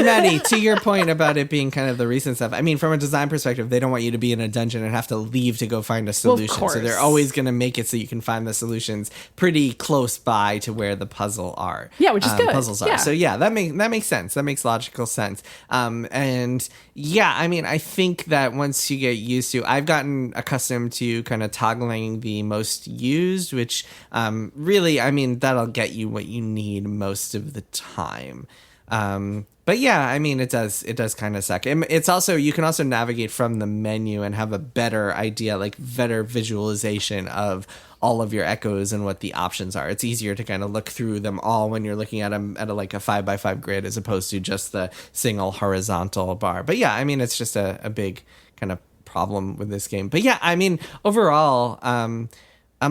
Maddy, to your point about it being kind of the recent stuff, I mean, from a design perspective, they don't want you to be in a dungeon and have to leave to go find a solution. Well, so they're always going to make it so you can find the solutions pretty close by to where the puzzles are. Which is good. Puzzles are. So that makes sense. That makes logical sense. And yeah, I mean, I think that once you get used to, I've gotten accustomed to kind of toggling the most used, which really, I mean, that'll get you what you need most of the time. But yeah, I mean, it does kind of suck. It's also, you can also navigate from the menu and have a better idea, like better visualization of all of your echoes and what the options are. It's easier to kind of look through them all when you're looking at them at like a 5x5 grid, as opposed to just the single horizontal bar. But yeah, I mean, it's just a big kind of problem with this game. But yeah, I mean, overall, I'm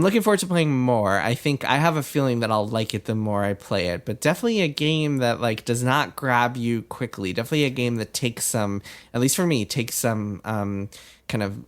looking forward to playing more. I think I have a feeling that I'll like it the more I play it, but definitely a game that like does not grab you quickly. Definitely a game that takes some, at least for me, takes some kind of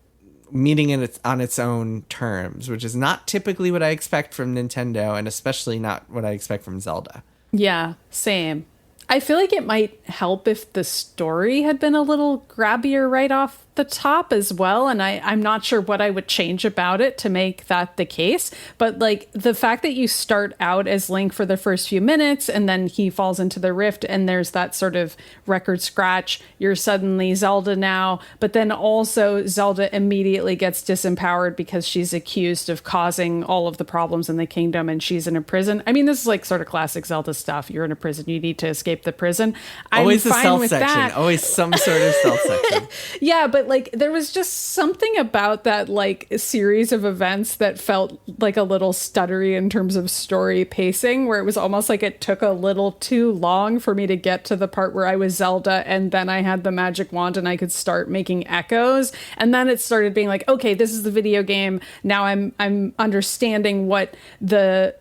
meeting it on its own terms, which is not typically what I expect from Nintendo, and especially not what I expect from Zelda. Yeah, same. I feel like it might help if the story had been a little grabbier right off the top as well, and I'm not sure what I would change about it to make that the case, but like the fact that you start out as Link for the first few minutes and then he falls into the rift and there's that sort of record scratch, you're suddenly Zelda now, but then also Zelda immediately gets disempowered because she's accused of causing all of the problems in the kingdom and she's in a prison. I mean, this is like sort of classic Zelda stuff. You're in a prison, you need to escape the prison. Always the stealth section, always some sort of stealth section. Yeah, but like there was just something about that like series of events that felt like a little stuttery in terms of story pacing, where it was almost like it took a little too long for me to get to the part where I was Zelda and then I had the magic wand and I could start making echoes, and then it started being like, okay, this is the video game now. I'm understanding what the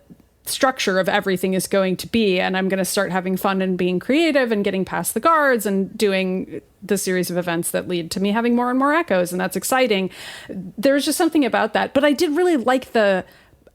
structure of everything is going to be, and I'm going to start having fun and being creative and getting past the guards and doing the series of events that lead to me having more and more echoes, and that's exciting. There's just something about that, but I did really like the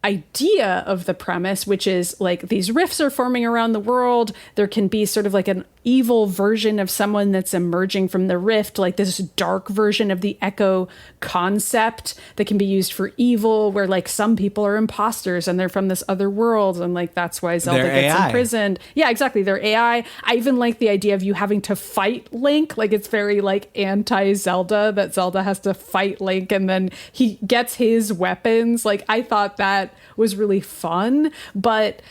idea of the premise, which is like these rifts are forming around the world. There can be sort of like an evil version of someone that's emerging from the rift, like this dark version of the echo concept that can be used for evil, where like some people are imposters and they're from this other world, and like that's why Zelda gets imprisoned. Yeah, exactly. They're AI. I even like the idea of you having to fight Link. Like it's very like anti-Zelda that Zelda has to fight Link and then he gets his weapons. Like I thought that was really fun, but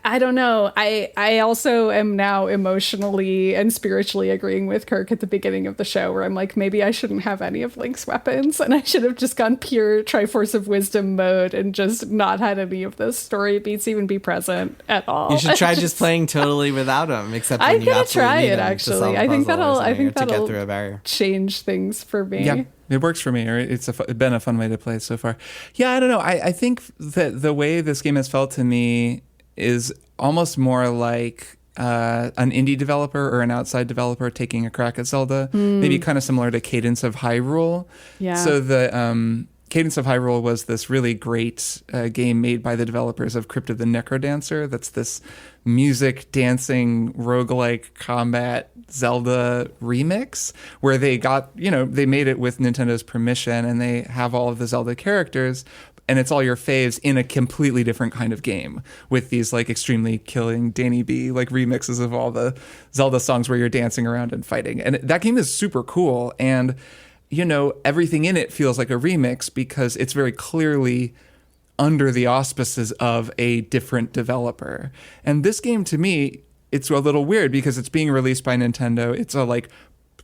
I don't know. I also am now emotionally and spiritually agreeing with Kirk at the beginning of the show, where I'm like, maybe I shouldn't have any of Link's weapons and I should have just gone pure Triforce of Wisdom mode and just not had any of those story beats even be present at all. You should try just playing totally without them, except when I'm you gonna absolutely try need it them actually. I think that'll to get through a barrier. Change things for me. Yeah. It works for me, or it's been a fun way to play so far. Yeah, I don't know. I think that the way this game has felt to me is almost more like an indie developer or an outside developer taking a crack at Zelda. Maybe kind of similar to Cadence of Hyrule. Yeah. So Cadence of Hyrule was this really great game made by the developers of Crypt of the Necrodancer. That's this music, dancing, roguelike combat Zelda remix where they got, they made it with Nintendo's permission, and they have all of the Zelda characters, and it's all your faves in a completely different kind of game with these like extremely killing Danny B like remixes of all the Zelda songs where you're dancing around and fighting. And that game is super cool. And, everything in it feels like a remix because it's very clearly under the auspices of a different developer. And this game, to me, it's a little weird because it's being released by Nintendo. It's a like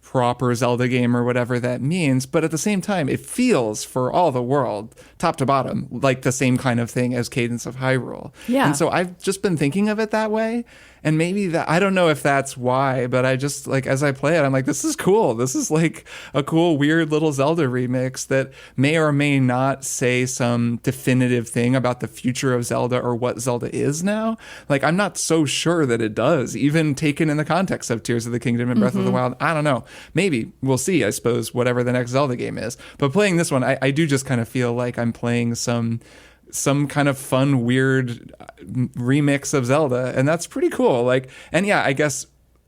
proper Zelda game or whatever that means, but at the same time it feels for all the world, top to bottom, like the same kind of thing as Cadence of Hyrule. Yeah. And so I've just been thinking of it that way, and maybe that, I don't know if that's why, but I just like, as I play it, I'm like, this is cool. This is like a cool, weird little Zelda remix that may or may not say some definitive thing about the future of Zelda or what Zelda is now. Like, I'm not so sure that it does, even taken in the context of Tears of the Kingdom and Breath of the Wild. I don't know. Maybe we'll see, I suppose, whatever the next Zelda game is. But playing this one, I do just kind of feel like I'm playing some kind of fun, weird remix of Zelda, and that's pretty cool. Like, and yeah, I guess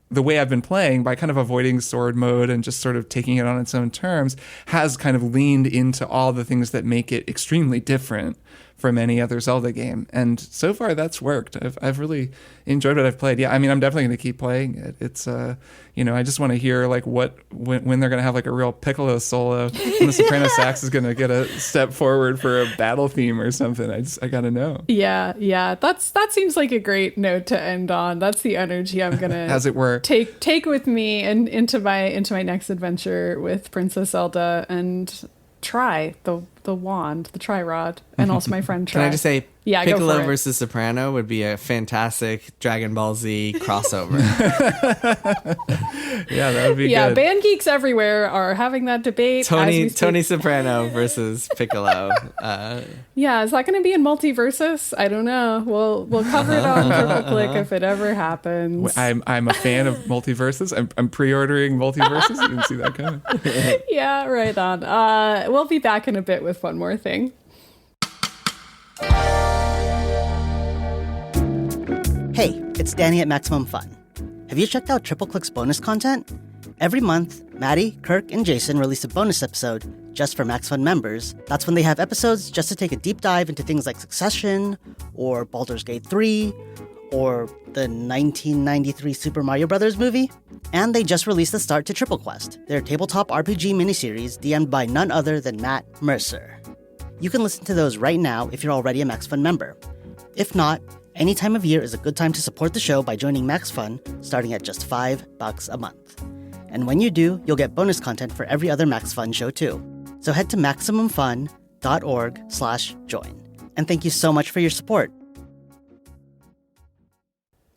the way I've been playing, by kind of avoiding sword mode and just sort of taking it on its own terms, has kind of leaned into all the things that make it extremely different from any other Zelda game. And so far that's worked. I've really enjoyed what I've played. Yeah, I mean, I'm definitely going to keep playing it. It's, I just want to hear like when they're going to have like a real piccolo solo, and the soprano sax is going to get a step forward for a battle theme or something. I got to know. Yeah. That seems like a great note to end on. That's the energy I'm going to as it were take with me and into my next adventure with Princess Zelda, and try the wand, the tri-rod, and also my friend Tri. Can I just say, yeah, Piccolo versus Soprano would be a fantastic Dragon Ball Z crossover. Yeah, that would be good. Yeah, band geeks everywhere are having that debate. Tony Soprano versus Piccolo. Yeah, is that going to be in Multiversus? I don't know. We'll cover it on Triple Click if it ever happens. I'm a fan of Multiversus. I'm pre-ordering Multiversus. You can see that coming. Yeah, right on. We'll be back in a bit with one more thing. Hey, it's Danny at Maximum Fun. Have you checked out Triple Click's bonus content? Every month, Maddy, Kirk, and Jason release a bonus episode just for Max Fun members. That's when they have episodes just to take a deep dive into things like Succession, or Baldur's Gate 3, or the 1993 Super Mario Bros. Movie. And they just released the start to Triple Quest, their tabletop RPG miniseries DM'd by none other than Matt Mercer. You can listen to those right now if you're already a Max Fun member. If not, any time of year is a good time to support the show by joining Max Fun, starting at just $5 a month. And when you do, you'll get bonus content for every other Max Fun show too. So head to MaximumFun.org/join. And thank you so much for your support.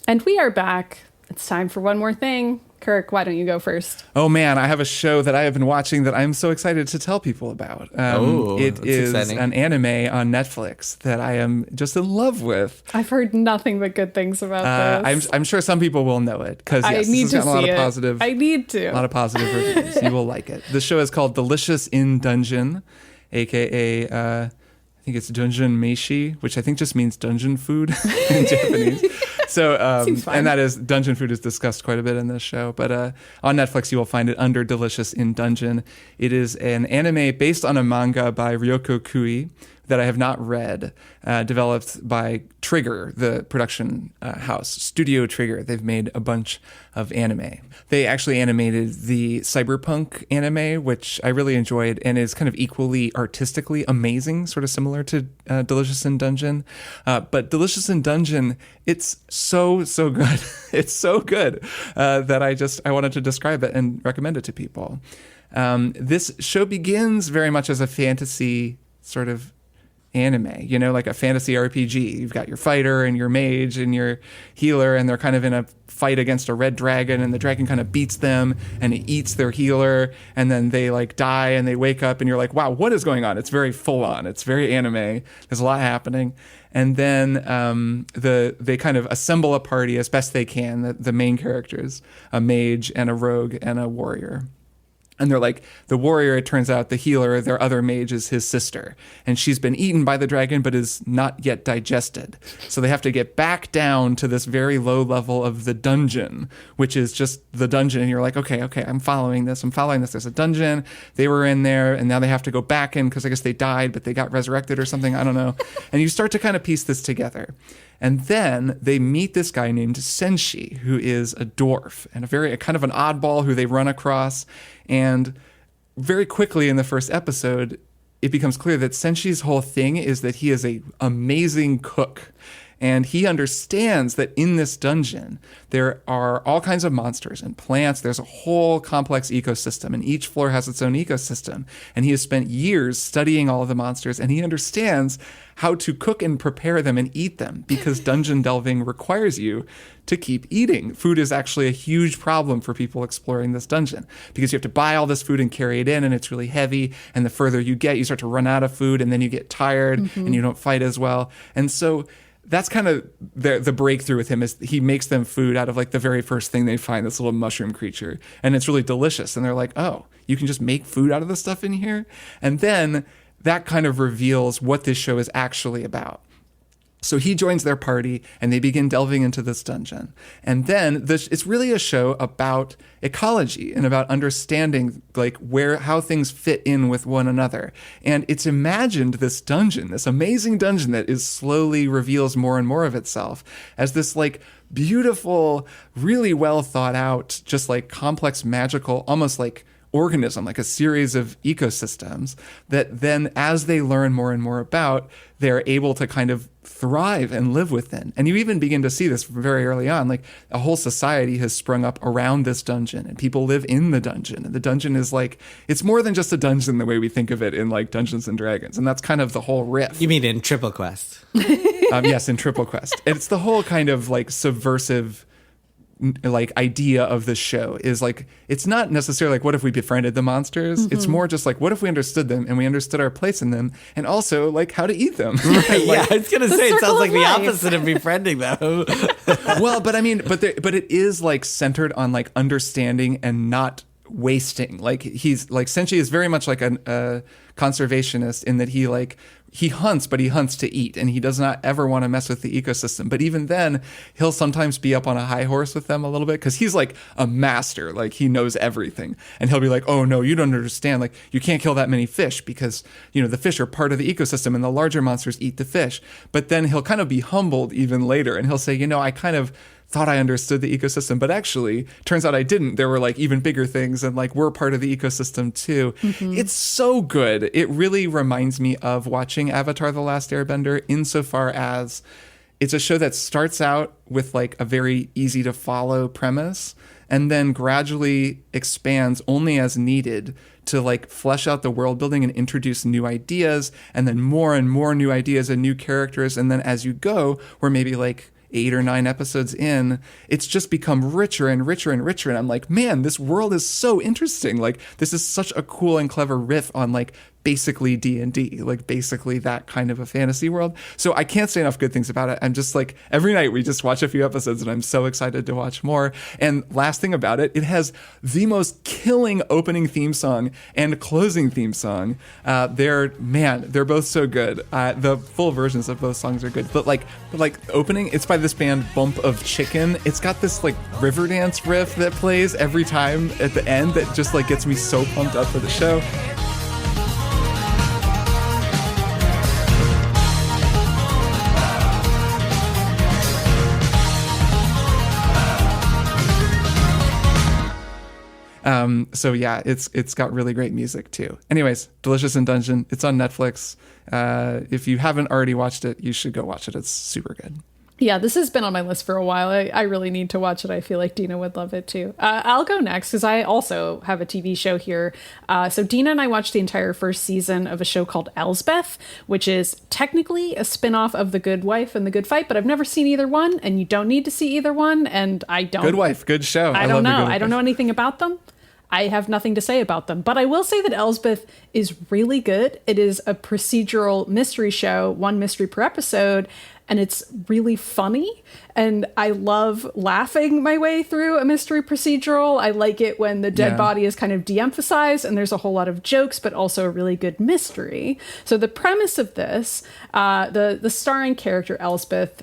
And we are back. It's time for one more thing. Kirk, why don't you go first? Oh man, I have a show that I have been watching that I'm so excited to tell people about. It is exciting. An anime on Netflix that I am just in love with. I've heard nothing but good things about this. I'm sure some people will know it because yes, this has gotten a lot of positive. I need to. A lot of positive reviews. You will like it. The show is called Delicious in Dungeon, aka I think it's Dungeon Meshi, which I think just means dungeon food in Japanese. So, and that is, dungeon food is discussed quite a bit in this show, but on Netflix you will find it under Delicious in Dungeon. It is an anime based on a manga by Ryoko Kui that I have not read, developed by Trigger, the production house, Studio Trigger. They've made a bunch of anime. They actually animated the Cyberpunk anime, which I really enjoyed and is kind of equally artistically amazing, sort of similar to Delicious in Dungeon. But Delicious in Dungeon, it's so good. It's so good that I wanted to describe it and recommend it to people. This show begins very much as a fantasy sort of anime, like a fantasy RPG. You've got your fighter and your mage and your healer, and they're kind of in a fight against a red dragon, and the dragon kind of beats them and it eats their healer, and then they like die and they wake up and you're like, wow, what is going on? It's very full on. It's very anime. There's a lot happening. And then they kind of assemble a party as best they can, the main characters, a mage and a rogue and a warrior. And they're like, the warrior, it turns out the healer, their other mage, is his sister. And she's been eaten by the dragon, but is not yet digested. So they have to get back down to this very low level of the dungeon, which is just the dungeon. And you're like, okay, I'm following this. There's a dungeon. They were in there, and now they have to go back in because I guess they died, but they got resurrected or something. I don't know. And you start to kind of piece this together. And then they meet this guy named Senshi, who is a dwarf and a kind of an oddball who they run across. And very quickly in the first episode, it becomes clear that Senshi's whole thing is that he is an amazing cook. And he understands that in this dungeon, there are all kinds of monsters and plants. There's a whole complex ecosystem, and each floor has its own ecosystem. And he has spent years studying all of the monsters, and he understands how to cook and prepare them and eat them, because dungeon delving requires you to keep eating. Food is actually a huge problem for people exploring this dungeon, because you have to buy all this food and carry it in, and it's really heavy. And the further you get, you start to run out of food, and then you get tired and you don't fight as well. And so that's kind of the breakthrough with him, is he makes them food out of like the very first thing they find, this little mushroom creature. And it's really delicious. And they're like, oh, you can just make food out of the stuff in here? And then that kind of reveals what this show is actually about. So he joins their party, and they begin delving into this dungeon. And then it's really a show about ecology and about understanding like how things fit in with one another. And it's imagined this dungeon, this amazing dungeon that is slowly reveals more and more of itself as this like beautiful, really well thought out, just like complex, magical, almost like organism, like a series of ecosystems that then, as they learn more and more about, they're able to kind of thrive and live within. And you even begin to see this very early on, like a whole society has sprung up around this dungeon, and people live in the dungeon. And the dungeon is like, it's more than just a dungeon the way we think of it in like Dungeons and Dragons. And that's kind of the whole riff. You mean in Triple Quest? Yes, in Triple Quest. It's the whole kind of like subversive like idea of the show is like, it's not necessarily like, what if we befriended the monsters? It's more just like, what if we understood them and we understood our place in them, and also like how to eat them? Right, yeah, I was gonna say it sounds like the opposite of befriending them. Well, but I mean, but it is like centered on like understanding and not wasting. Like he's like, Senshi is very much like a conservationist in that he hunts, but he hunts to eat, and he does not ever want to mess with the ecosystem. But even then, he'll sometimes be up on a high horse with them a little bit, because he's like a master, like he knows everything. And he'll be like, oh no, you don't understand. Like you can't kill that many fish because, you know, the fish are part of the ecosystem and the larger monsters eat the fish. But then he'll kind of be humbled even later, and he'll say, you know, I kind of thought I understood the ecosystem, but actually turns out I didn't. There were like even bigger things, and like we're part of the ecosystem too. It's so good. It really reminds me of watching Avatar: The Last Airbender, insofar as it's a show that starts out with like a very easy to follow premise and then gradually expands only as needed to like flesh out the world building and introduce new ideas, and then more and more new ideas and new characters. And then as you go, we're maybe like 8 or 9 episodes in, it's just become richer and richer and richer. And I'm like, man, this world is so interesting. Like, this is such a cool and clever riff on like basically D&D, like basically that kind of a fantasy world. So I can't say enough good things about it. I'm just like, every night we just watch a few episodes, and I'm so excited to watch more. And last thing about it, it has the most killing opening theme song and closing theme song. They're both so good. The full versions of both songs are good, but like opening, it's by this band Bump of Chicken. It's got this like Riverdance riff that plays every time at the end that just like gets me so pumped up for the show. So yeah, it's got really great music too. Anyways, Delicious in Dungeon. It's on Netflix. If you haven't already watched it, you should go watch it. It's super good. Yeah, this has been on my list for a while. I really need to watch it. I feel like Dina would love it too. I'll go next because I also have a TV show here. So Dina and I watched the entire first season of a show called Elsbeth, which is technically a spinoff of The Good Wife and The Good Fight, but I've never seen either one, and you don't need to see either one. And I don't. Good Wife, good show. I don't know. I don't know anything about them. I have nothing to say about them. But I will say that Elsbeth is really good. It is a procedural mystery show, one mystery per episode, and it's really funny. And I love laughing my way through a mystery procedural. I like it when the dead body is kind of de-emphasized and there's a whole lot of jokes, but also a really good mystery. So the premise of this, the starring character, Elsbeth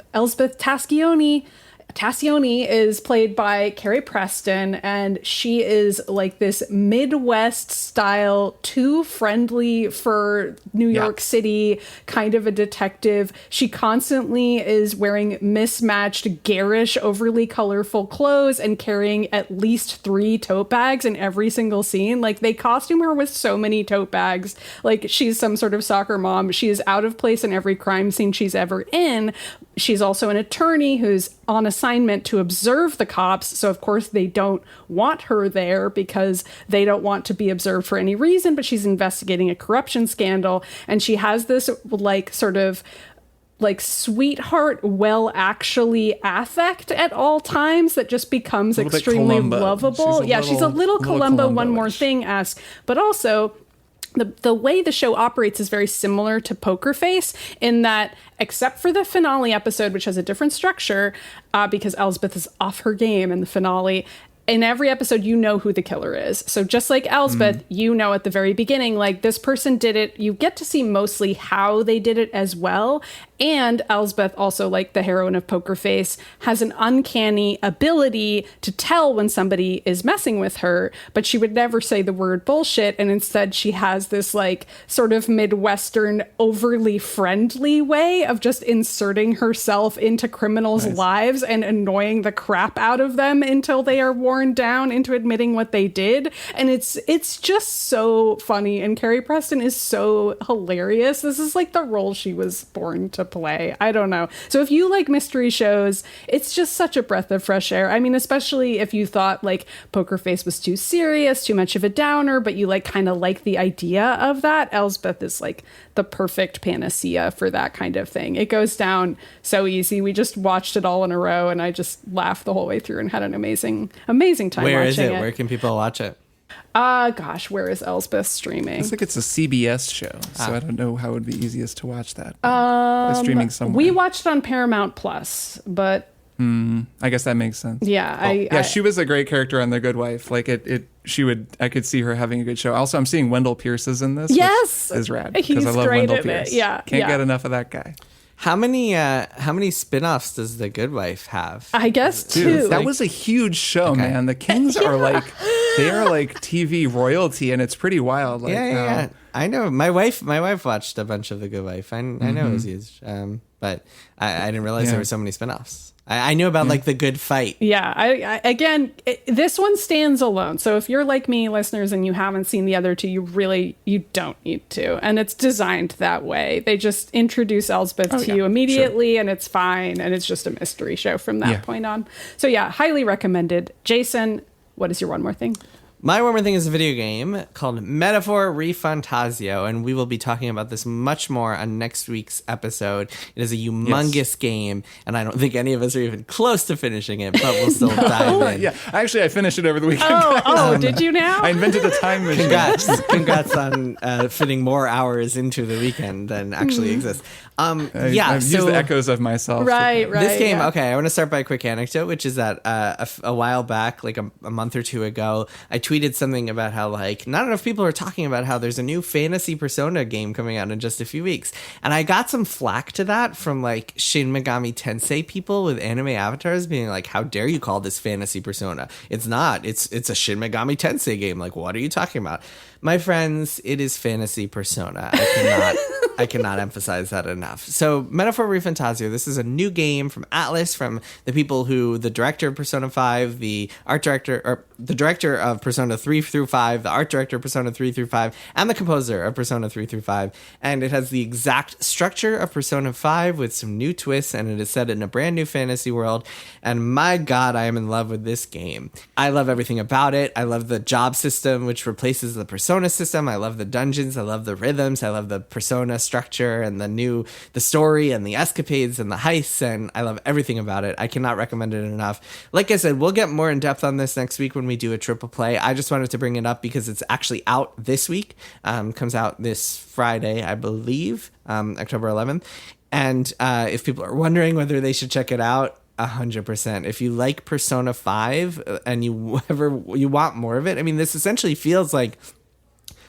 Tassioni is played by Carrie Preston, and she is like this Midwest style, too friendly for New York City kind of a detective. She constantly is wearing mismatched, garish, overly colorful clothes and carrying at least 3 tote bags in every single scene. Like, they costume her with so many tote bags. Like, she's some sort of soccer mom. She is out of place in every crime scene she's ever in. She's also an attorney who's on assignment to observe the cops. So, of course, they don't want her there because they don't want to be observed for any reason. But she's investigating a corruption scandal. And she has this, like, sort of like sweetheart, well, actually affect at all times that just becomes extremely lovable. She's a little Columbo, One More Thing-esque. But also, the way the show operates is very similar to Poker Face in that, except for the finale episode, which has a different structure, because Elsbeth is off her game in the finale, in every episode, you know who the killer is. So just like Elsbeth, you know at the very beginning, like, this person did it. You get to see mostly how they did it as well. And Elsbeth, also like the heroine of Poker Face, has an uncanny ability to tell when somebody is messing with her, but she would never say the word bullshit. And instead she has this like sort of Midwestern, overly friendly way of just inserting herself into criminals' lives and annoying the crap out of them until they are worn down into admitting what they did. And it's just so funny. And Carrie Preston is so hilarious. This is like the role she was born to play. I don't know. So if you like mystery shows, it's just such a breath of fresh air. I mean, especially if you thought like Poker Face was too serious, too much of a downer, but you like kind of like the idea of that, Elsbeth is like the perfect panacea for that kind of thing. It goes down so easy. We just watched it all in a row and I just laughed the whole way through and had an amazing time watching it. Where is it? Where can people watch it? Gosh, where is Elsbeth streaming? It's like it's a CBS show, so I don't know how it would be easiest to watch that. It's streaming somewhere. We watched it on Paramount Plus, but I guess that makes sense. Yeah, she was a great character on The Good Wife. Like I could see her having a good show. Also, I'm seeing Wendell Pierce is in this. Yes, which is rad because I love Wendell Pierce. Can't get enough of that guy. How many spin-offs does The Good Wife have? I guess Dude, 2. that was a huge show, man. The Kings are like, they are like TV royalty, and it's pretty wild. Like, yeah. I know. My wife watched a bunch of The Good Wife. I know it was huge, but I didn't realize there were so many spin-offs. I knew about like The Good Fight. Yeah. This one stands alone. So if you're like me, listeners, and you haven't seen the other 2, you don't need to. And it's designed that way. They just introduce Elsbeth to you immediately, and it's fine. And it's just a mystery show from that point on. So yeah, highly recommended. Jason, what is your one more thing? My one more thing is a video game called Metaphor ReFantazio, and we will be talking about this much more on next week's episode. It is a humongous game, and I don't think any of us are even close to finishing it, but we'll still dive in. Yeah, actually, I finished it over the weekend. Did you now? I invented a time machine. Congrats on fitting more hours into the weekend than actually exists. I've used the echoes of myself. Right. This game, okay, I want to start by a quick anecdote, which is that a while back, like a month or 2 ago, I tweeted something about how like not enough people are talking about how there's a new fantasy Persona game coming out in just a few weeks. And I got some flack to that from like Shin Megami Tensei people with anime avatars being like, how dare you call this fantasy Persona? It's not. It's a Shin Megami Tensei game. Like, what are you talking about? My friends, it is fantasy Persona. I cannot emphasize that enough. So, Metaphor ReFantazio, this is a new game from Atlas, from the people who, the director of Persona 5, the director of Persona 3 through 5, the art director of Persona 3 through 5, and the composer of Persona 3 through 5. And it has the exact structure of Persona 5 with some new twists, and it is set in a brand new fantasy world. And my God, I am in love with this game. I love everything about it. I love the job system, which replaces the Persona system. I love the dungeons. I love the rhythms. I love the Persona structure and the story and the escapades and the heists, and I love everything about it. I cannot recommend it enough. Like I said, we'll get more in depth on this next week when we do a triple play. I just wanted to bring it up because it's actually out this week. Comes out this Friday, I believe, October 11th. And if people are wondering whether they should check it out, 100%. If you like Persona 5 and you want more of it, I mean, this essentially feels like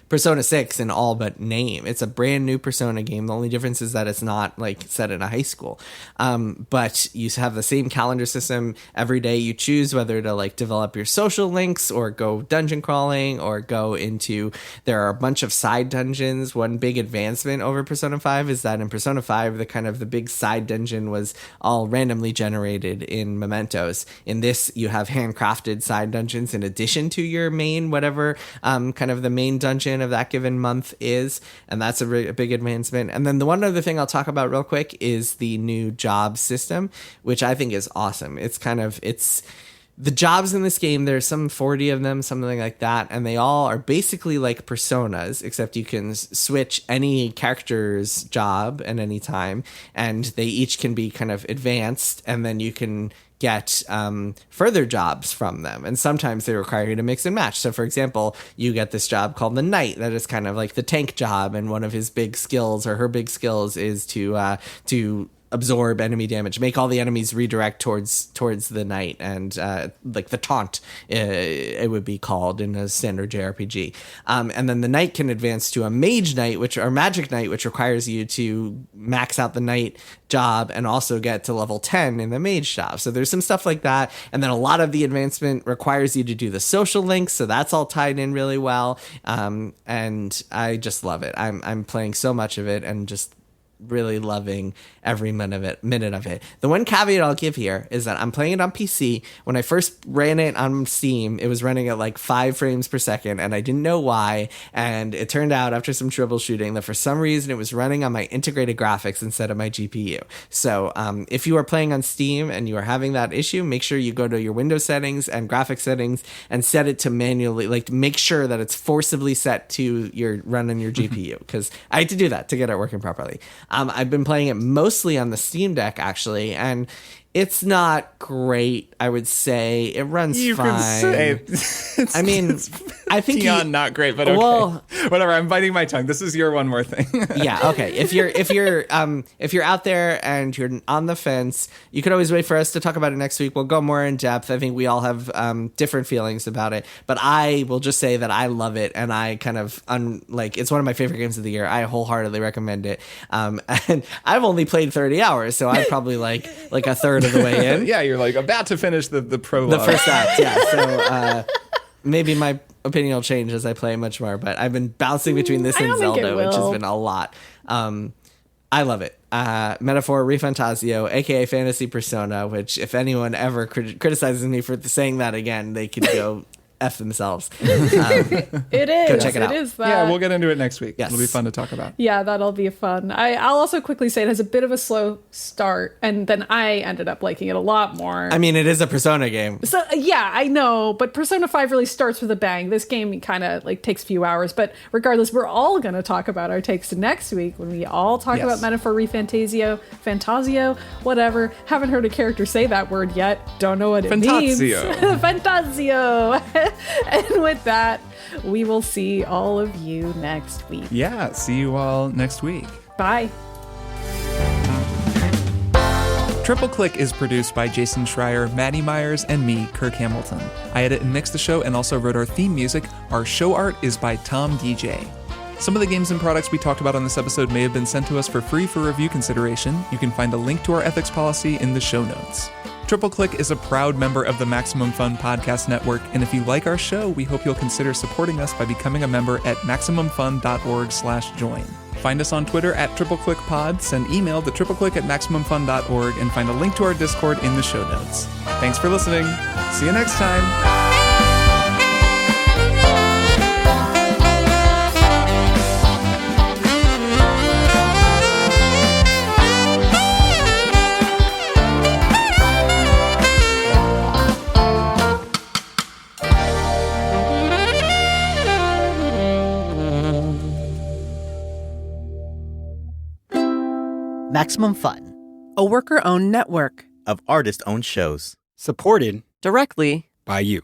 Persona 6 in all but name. It's a brand new Persona game. The only difference is that it's not like set in a high school. But you have the same calendar system. Every day you choose whether to like develop your social links or go dungeon crawling or go into, there are a bunch of side dungeons. One big advancement over Persona 5 is that in Persona 5, the big side dungeon was all randomly generated in mementos. In this, you have handcrafted side dungeons in addition to your main, whatever, kind of the main dungeon of that given month is, and that's a big advancement. And then the one other thing I'll talk about real quick is the new job system, which I think is awesome. It's the jobs in this game, there's some 40 of them, something like that, and they all are basically like personas, except you can switch any character's job at any time, and they each can be kind of advanced, and then you can get further jobs from them, and sometimes they require you to mix and match. So for example, you get this job called the Knight that is kind of like the tank job, and one of his big skills or her big skills is to absorb enemy damage, make all the enemies redirect towards the Knight, and like the taunt, it would be called in a standard JRPG. And then the Knight can advance to a Mage Knight, or Magic Knight, which requires you to max out the Knight job and also get to level 10 in the Mage job. So there's some stuff like that. And then a lot of the advancement requires you to do the social links, so that's all tied in really well. And I just love it. I'm playing so much of it and just really loving every minute of it. The one caveat I'll give here is that I'm playing it on PC. When I first ran it on Steam, it was running at like 5 frames per second, and I didn't know why. And it turned out after some troubleshooting that for some reason it was running on my integrated graphics instead of my GPU. So if you are playing on Steam and you are having that issue, make sure you go to your Windows settings and graphics settings and set it to manually, like make sure that it's forcibly set to your run on your GPU, because I had to do that to get it working properly. I've been playing it mostly on the Steam Deck, actually, and it's not great, I would say. It runs fine. I mean, I think beyond not great, but okay. Well, whatever. I'm biting my tongue. This is your one more thing. Yeah. Okay. If you're out there and you're on the fence, you could always wait for us to talk about it next week. We'll go more in depth. I think we all have different feelings about it, but I will just say that I love it, and I kind of it's one of my favorite games of the year. I wholeheartedly recommend it. And I've only played 30 hours, so I'm probably like a third of the way in. Yeah, you're like about to finish the prologue. The first act, yeah. So maybe my opinion will change as I play much more, but I've been bouncing between this and Zelda, which has been a lot. I love it. Metaphor ReFantazio, aka Fantasy Persona, which if anyone ever criticizes me for saying that again, they could go F themselves. It is. Go check it out. It is that. Yeah, we'll get into it next week. Yes. It'll be fun to talk about. Yeah, that'll be fun. I'll also quickly say it has a bit of a slow start, and then I ended up liking it a lot more. I mean, it is a Persona game. So yeah, I know, but Persona 5 really starts with a bang. This game kind of like takes a few hours, but regardless, we're all going to talk about our takes next week when we all talk about Metaphor ReFantazio, whatever. Haven't heard a character say that word yet. Don't know what it means. Fantazio. And with that, we will see all of you next week. Yeah, see you all next week. Bye. Triple Click is produced by Jason Schreier, Maddy Myers, and me, Kirk Hamilton. I edit and mix the show and also wrote our theme music. Our show art is by Tom DJ. Some of the games and products we talked about on this episode may have been sent to us for free for review consideration. You can find a link to our ethics policy in the show notes. Triple Click is a proud member of the Maximum Fun Podcast Network, and if you like our show, we hope you'll consider supporting us by becoming a member at MaximumFun.org/join. Find us on Twitter at TripleClickPod, send email to tripleclick@MaximumFun.org, and find a link to our Discord in the show notes. Thanks for listening. See you next time. Maximum Fun, a worker-owned network of artist-owned shows. Supported directly by you.